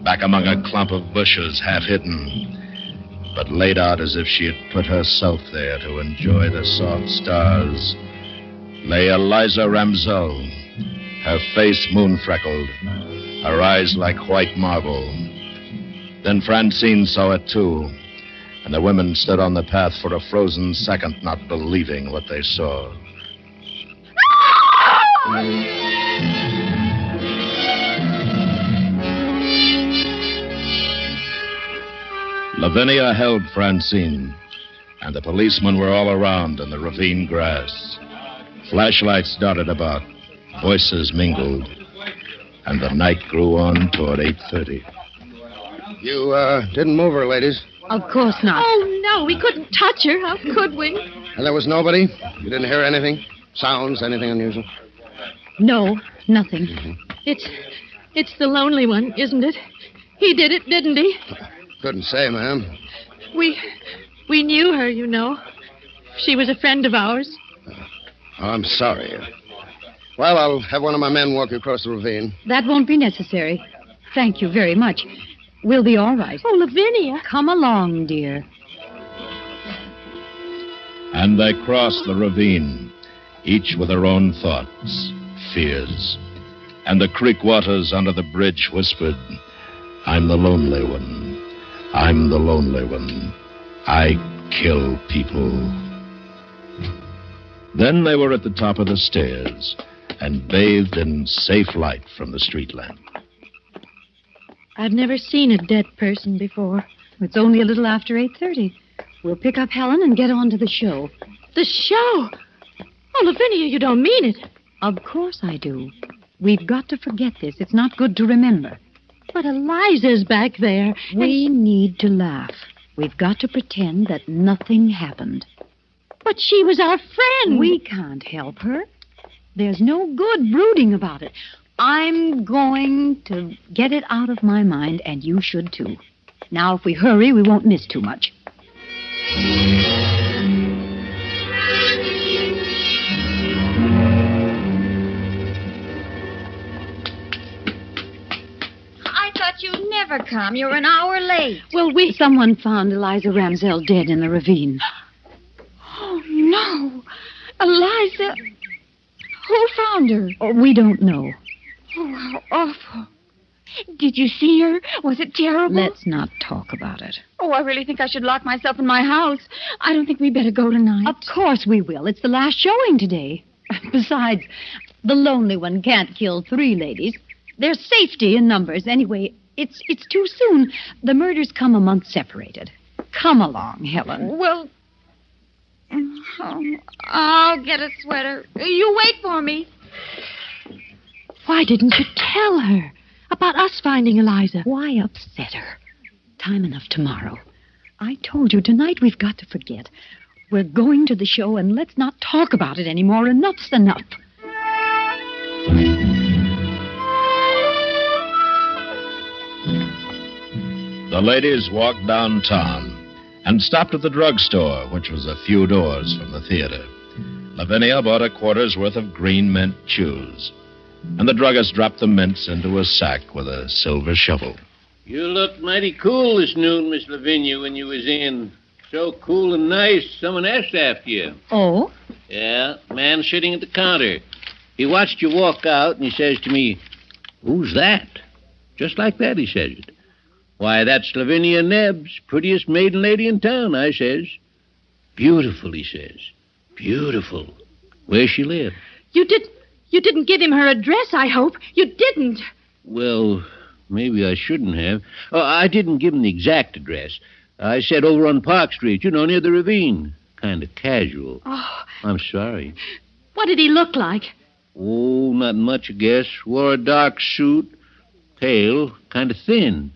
back among a clump of bushes, half hidden, but laid out as if she had put herself there to enjoy the soft stars, lay Eliza Ramsell, her face moon-freckled, her eyes like white marble. Then Francine saw it, too, and the women stood on the path for a frozen second, not believing what they saw. Lavinia held Francine, and the policemen were all around in the ravine grass. Flashlights darted about, voices mingled, and the night grew on toward 8:30. You, didn't move her, ladies. Of course not. Oh, no, we couldn't touch her. How could we? And there was nobody? You didn't hear anything? Sounds, anything unusual? No, nothing. It's the lonely one, isn't it? He did it, didn't he? Couldn't say, ma'am. We knew her, you know. She was a friend of ours. Oh, I'm sorry. Well, I'll have one of my men walk you across the ravine. That won't be necessary. Thank you very much. We'll be all right. Oh, Lavinia. Come along, dear. And they crossed the ravine, each with her own thoughts, fears. And the creek waters under the bridge whispered, I'm the lonely one. I'm the lonely one. I kill people. Then they were at the top of the stairs and bathed in safe light from the street lamp. I've never seen a dead person before. It's only a little after 8:30. We'll pick up Helen and get on to the show. The show? Oh, Lavinia, you don't mean it. Of course I do. We've got to forget this. It's not good to remember. But Eliza's back there. We need to laugh. We've got to pretend that nothing happened. But she was our friend. We can't help her. There's no good brooding about it. I'm going to get it out of my mind, and you should too. Now, if we hurry, we won't miss too much. I thought you'd never come. You're an hour late. Well, someone found Eliza Ramsell dead in the ravine. Oh, no. Eliza. Who found her? Oh, we don't know. Oh, how awful. Did you see her? Was it terrible? Let's not talk about it. Oh, I really think I should lock myself in my house. I don't think we better go tonight. Of course we will. It's the last showing today. Besides, the lonely one can't kill 3 ladies. There's safety in numbers. Anyway, it's too soon. The murders come a month separated. Come along, Helen. Well, I'll get a sweater. You wait for me. Why didn't you tell her about us finding Eliza? Why upset her? Time enough tomorrow. I told you, tonight we've got to forget. We're going to the show, and let's not talk about it anymore. Enough's enough. The ladies walked downtown and stopped at the drugstore, which was a few doors from the theater. Lavinia bought a quarter's worth of green mint chews, and the druggist dropped the mints into a sack with a silver shovel. You looked mighty cool this noon, Miss Lavinia, when you was in. So cool and nice, someone asked after you. Oh? Yeah, man sitting at the counter. He watched you walk out, and he says to me, "Who's that?" Just like that, he says it. "Why, that's Lavinia Nebbs, prettiest maiden lady in town," I says. "Beautiful," he says. "Beautiful. Where she live?" You didn't give him her address, I hope. You didn't. Well, maybe I shouldn't have. Oh, I didn't give him the exact address. I said over on Park Street, near the ravine. Kind of casual. Oh. I'm sorry. What did he look like? Oh, not much, I guess. Wore a dark suit. Pale. Kind of thin.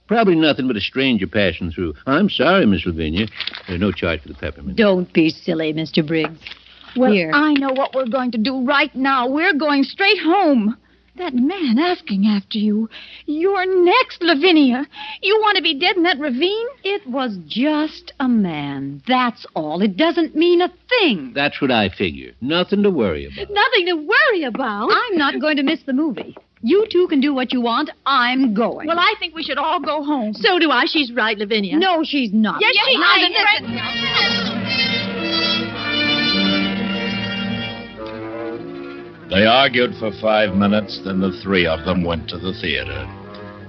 Probably nothing but a stranger passing through. I'm sorry, Miss Lavinia. There's no charge for the peppermint. Don't be silly, Mr. Briggs. Well, Here. I know what we're going to do right now. We're going straight home. That man asking after you. You're next, Lavinia. You want to be dead in that ravine? It was just a man. That's all. It doesn't mean a thing. That's what I figure. Nothing to worry about. Nothing to worry about. I'm not going to miss the movie. You two can do what you want. I'm going. Well, I think we should all go home. So do I. She's right, Lavinia. No, she's not. Yes, she is. They argued for 5 minutes, then the 3 of them went to the theater.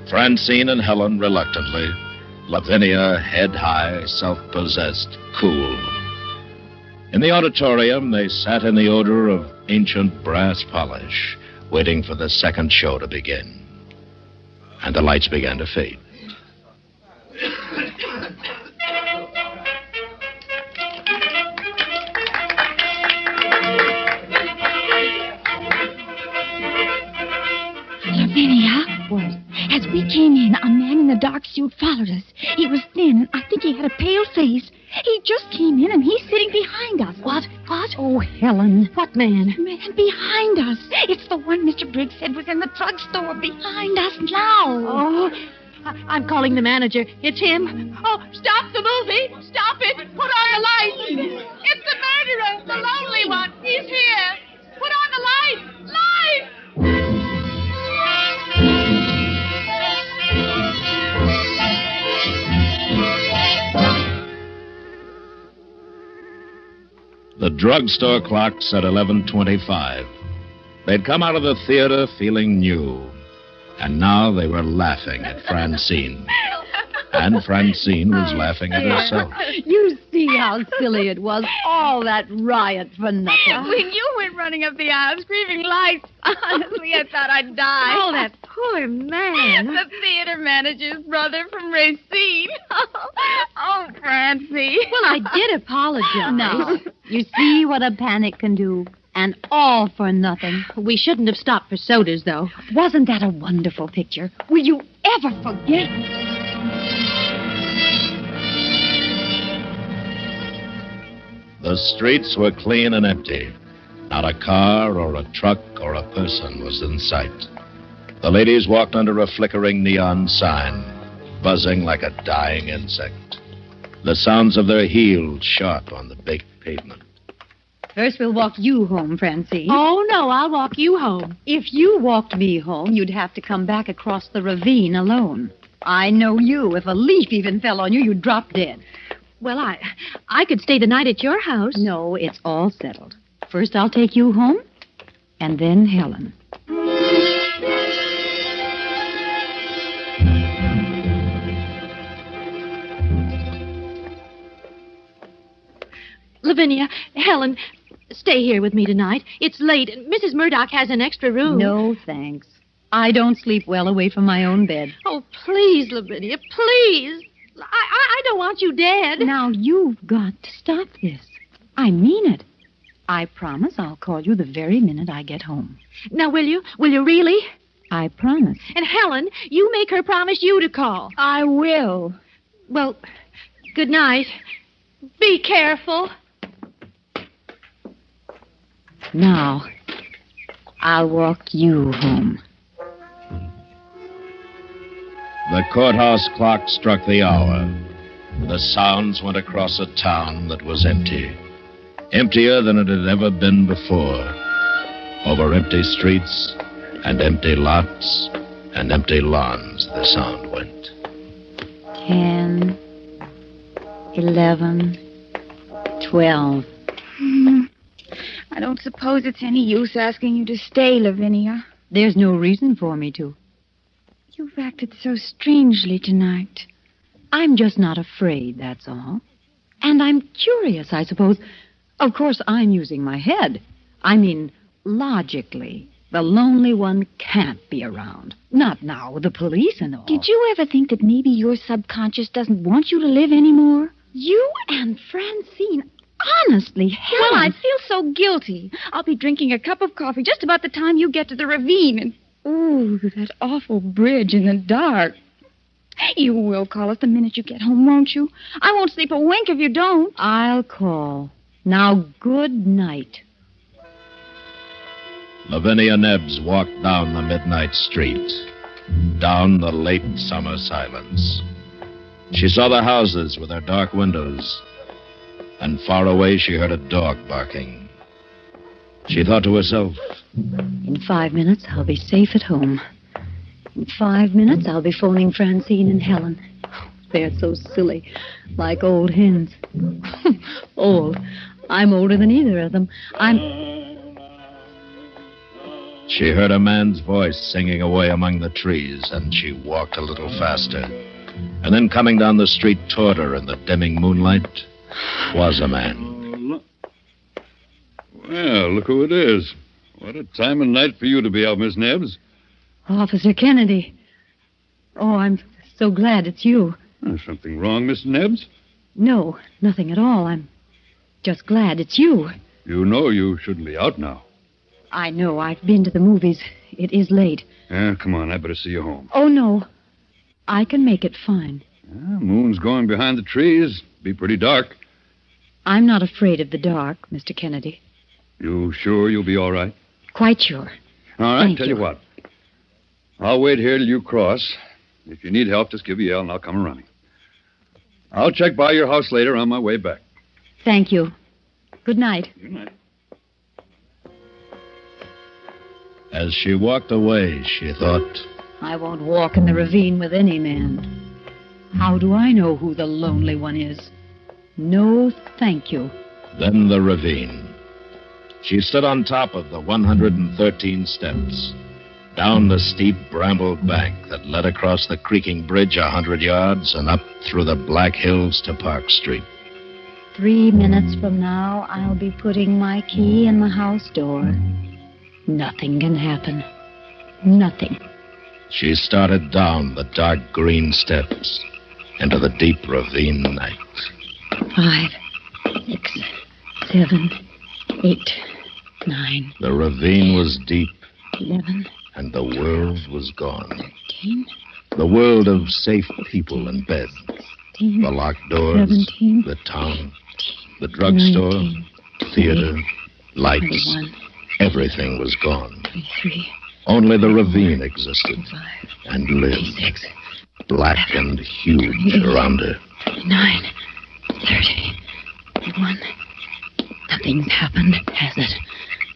Francine and Helen reluctantly. Lavinia, head high, self-possessed, cool. In the auditorium, they sat in the odor of ancient brass polish, waiting for the second show to begin. And the lights began to fade. Lavinia. What? As we came in, a man in a dark suit followed us. He was thin, and I think he had a pale face. He just came in, and he's sitting behind us. What? Oh, Helen. What man? Man behind us. It's the one Mr. Briggs said was in the drugstore behind us now. Oh, I'm calling the manager. It's him. Oh, stop the movie. Stop it. Put on the lights. It's the murderer, the lonely one. He's here. Put on the lights. Lights! The drugstore clock said 11:25. They'd come out of the theater feeling new. And now they were laughing at Francine. And Francine was laughing at herself. You see how silly it was. All that riot for nothing. When you went running up the aisle screaming lights, honestly, I thought I'd die. Oh, that poor man. The theater manager's brother from Racine. Oh, Francie. Well, I did apologize. No. You see what a panic can do? And all for nothing. We shouldn't have stopped for sodas, though. Wasn't that a wonderful picture? Will you ever forget it? The The streets were clean and empty. Not a car or a truck or a person was in sight. The ladies walked under a flickering neon sign, buzzing like a dying insect. The sounds of their heels sharp on the baked pavement. First, we'll walk you home, Francine. Oh, no, I'll walk you home. If you walked me home, you'd have to come back across the ravine alone. I know you. If a leaf even fell on you, you'd drop dead. Well, I could stay the night at your house. No, it's all settled. First, I'll take you home, and then Helen. Lavinia, Helen, stay here with me tonight. It's late, and Mrs. Murdoch has an extra room. No, thanks. I don't sleep well away from my own bed. Oh, please, Lavinia, please. I don't want you dead. Now, you've got to stop this. I mean it. I promise I'll call you the very minute I get home. Now, will you? Will you really? I promise. And Helen, you make her promise you to call. I will. Well, good night. Be careful. Now, I'll walk you home. The courthouse clock struck the hour. The sounds went across a town that was empty. Emptier than it had ever been before. Over empty streets and empty lots and empty lawns, the sound went. 10, 11, 12. I don't suppose it's any use asking you to stay, Lavinia. There's no reason for me to. You've acted so strangely tonight. I'm just not afraid, that's all. And I'm curious, I suppose. Of course, I'm using my head. I mean, logically, the lonely one can't be around. Not now, with the police and all. Did you ever think that maybe your subconscious doesn't want you to live anymore? You and Francine, honestly, Helen. Well, I feel so guilty. I'll be drinking a cup of coffee just about the time you get to the ravine. And, ooh, that awful bridge in the dark. You will call us the minute you get home, won't you? I won't sleep a wink if you don't. I'll call. Now, good night. Lavinia Nebbs walked down the midnight street, down the late summer silence. She saw the houses with their dark windows, and far away she heard a dog barking. She thought to herself, in 5 minutes, I'll be safe at home. In 5 minutes, I'll be phoning Francine and Helen. They're so silly, like old hens. Old. I'm older than either of them. She heard a man's voice singing away among the trees, and she walked a little faster. And then coming down the street toward her in the dimming moonlight was a man. Well, look who it is. What a time of night for you to be out, Miss Nebbs. Officer Kennedy. Oh, I'm so glad it's you. Something wrong, Miss Nebbs? No, nothing at all. I'm just glad it's you. You know you shouldn't be out now. I know. I've been to the movies. It is late. Come on. I better see you home. Oh, no. I can make it fine. Moon's going behind the trees. Be pretty dark. I'm not afraid of the dark, Mr. Kennedy. You sure you'll be all right? Quite sure. All right, Thank tell you what. I'll wait here till you cross. If you need help, just give a yell and I'll come running. I'll check by your house later on my way back. Thank you. Good night. Good night. As she walked away, she thought, I won't walk in the ravine with any man. How do I know who the lonely one is? No, thank you. Then the ravine. She stood on top of the 113 steps, down the steep brambled bank that led across the creaking bridge 100 yards and up through the Black Hills to Park Street. 3 minutes from now, I'll be putting my key in the house door. Nothing can happen. Nothing. She started down the dark green steps into the deep ravine night. 5, 6, 7, 8, 9. The ravine was deep. 11. And the world was gone. 13. The world of safe people and beds. 15, the locked doors. 17. The town. The drugstore, 19, theater, 20, lights, 21, everything was gone. 23, Only the ravine existed 25, and lived, 26, black and huge around her. 29, 30, 31. Nothing's happened, has it?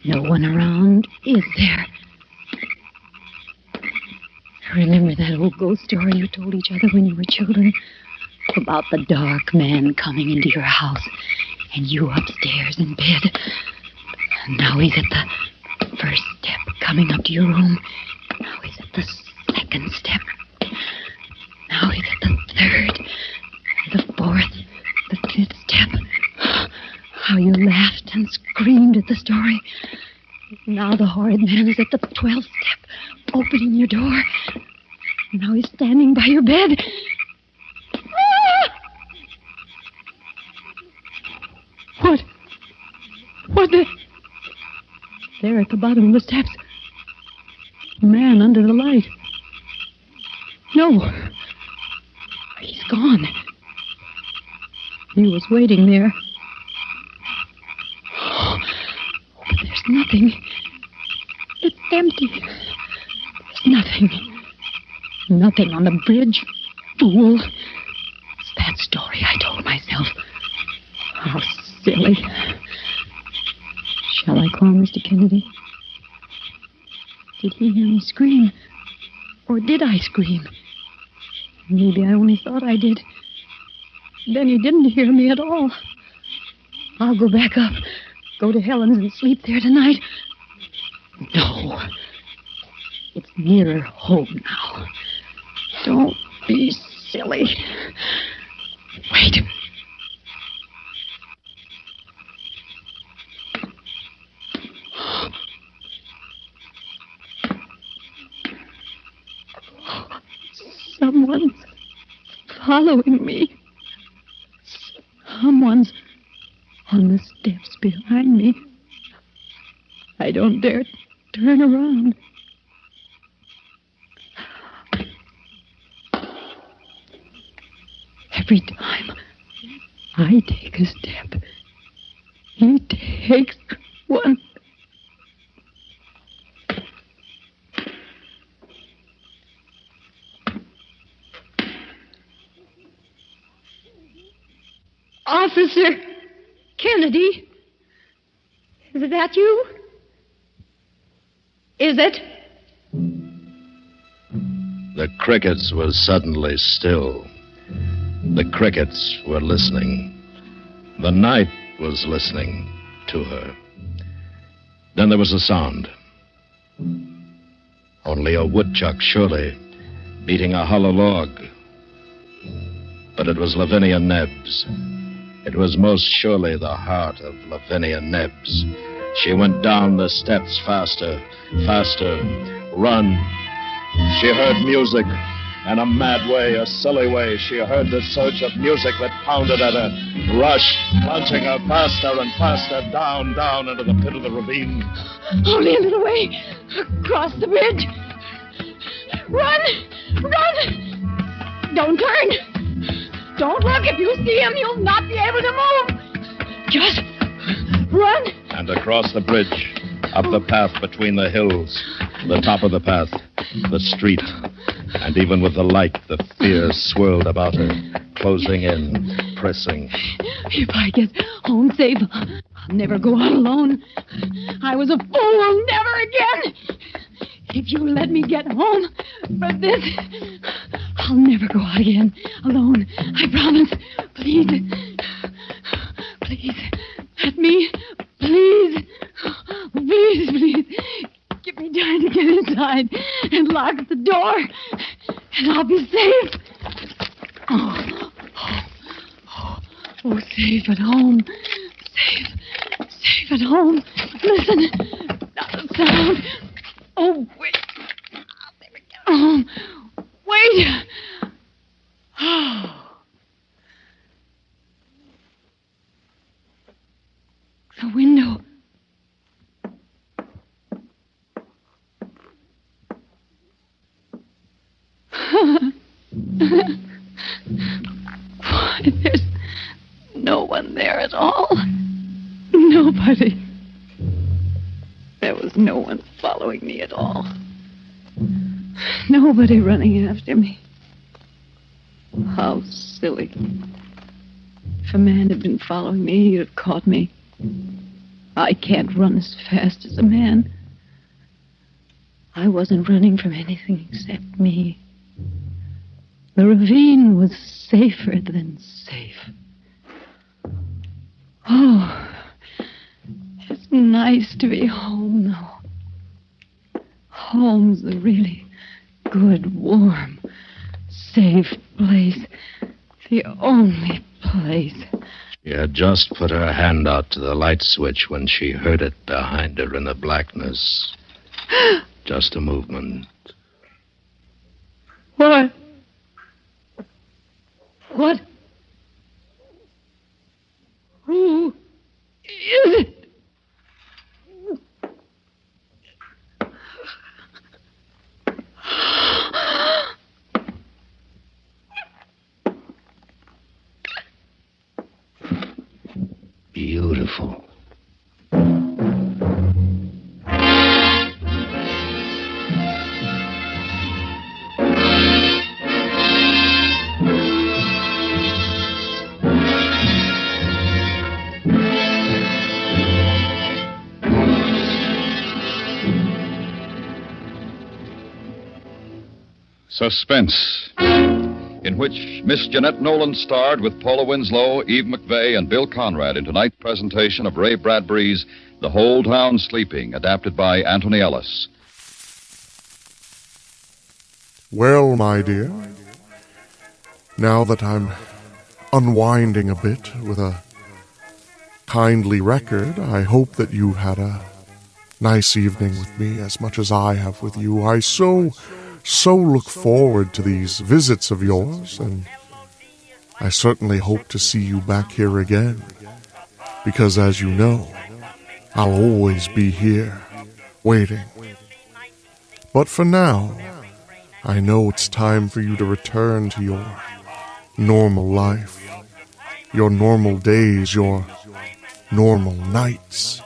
No one around, is there? I remember that old ghost story you told each other when you were children about the dark man coming into your house and you upstairs in bed. And now he's at the first step coming up to your room. Now he's at the second step. Now he's at the third, the fourth, the fifth step. How you laughed and screamed at the story. Now the horrid man is at the 12th step, opening your door. Now he's standing by your bed. Ah! What the... There at the bottom of the steps. A man under the light. No. He's gone. He was waiting there. But there's nothing. It's empty. There's nothing. Nothing on the bridge. Fool. It's that story I told myself. How silly. Shall I call Mr. Kennedy? Did he hear me scream? Or did I scream? Maybe I only thought I did. Then he didn't hear me at all. I'll go back up. Go to Helen's and sleep there tonight. No. It's nearer home now. Don't be silly. Wait. Someone's following me. Someone's on the steps behind me. I don't dare turn around. Every time I take a step, he takes one. Officer Kennedy, is that you? Is it? The crickets were suddenly still. The crickets were listening. The night was listening to her. Then there was a sound. Only a woodchuck, surely, beating a hollow log. But it was Lavinia Nebbs. It was most surely the heart of Lavinia Nebbs. She went down the steps faster, faster. Run. She heard music. In a mad way, a silly way, she heard the surge of music that pounded at her, rushed, plunging her faster and faster down, down into the pit of the ravine. Only a little way across the bridge. Run! Run! Don't turn. Don't look. If you see him, you'll not be able to move. Just run. And across the bridge, up the path between the hills, the top of the path, the street. And even with the light, the fear swirled about her, closing in, pressing. If I get home safe, I'll never go out alone. I was a fool. Never again. If you let me get home for this, I'll never go out again alone. I promise. Please. Please. Let me. Please. Please, please. Give me time to get inside and lock the door, and I'll be safe. Oh, safe at home. Safe at home. Listen, not a sound. Oh, wait. I'll never get home. Wait. Oh. The window. Why, there's no one there at all. Nobody. There was no one following me at all. Nobody running after me. How silly. If a man had been following me, he'd have caught me. I can't run as fast as a man. I wasn't running from anything except me. The ravine was safer than safe. Oh, it's nice to be home, though. Home's a really good, warm, safe place. The only place. She had just put her hand out to the light switch when she heard it behind her in the blackness. Just a movement. What? What? Who is it? Beautiful. Suspense, in which Miss Jeanette Nolan starred with Paula Winslow, Eve McVey, and Bill Conrad in tonight's presentation of Ray Bradbury's The Whole Town Sleeping, adapted by Anthony Ellis. Well, my dear, now that I'm unwinding a bit with a kindly record, I hope that you had a nice evening with me as much as I have with you. I so look forward to these visits of yours, and I certainly hope to see you back here again, because as you know, I'll always be here, waiting. But for now, I know it's time for you to return to your normal life, your normal days, your normal nights,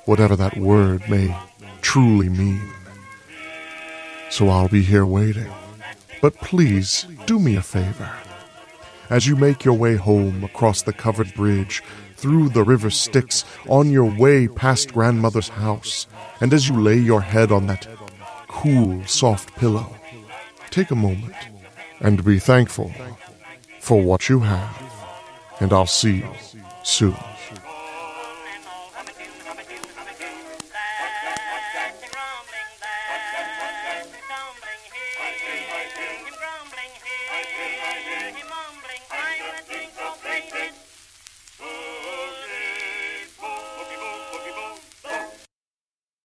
whatever that word may truly mean. So I'll be here waiting. But please, do me a favor. As you make your way home across the covered bridge, through the river Styx, on your way past grandmother's house, and as you lay your head on that cool, soft pillow, take a moment and be thankful for what you have, and I'll see you soon.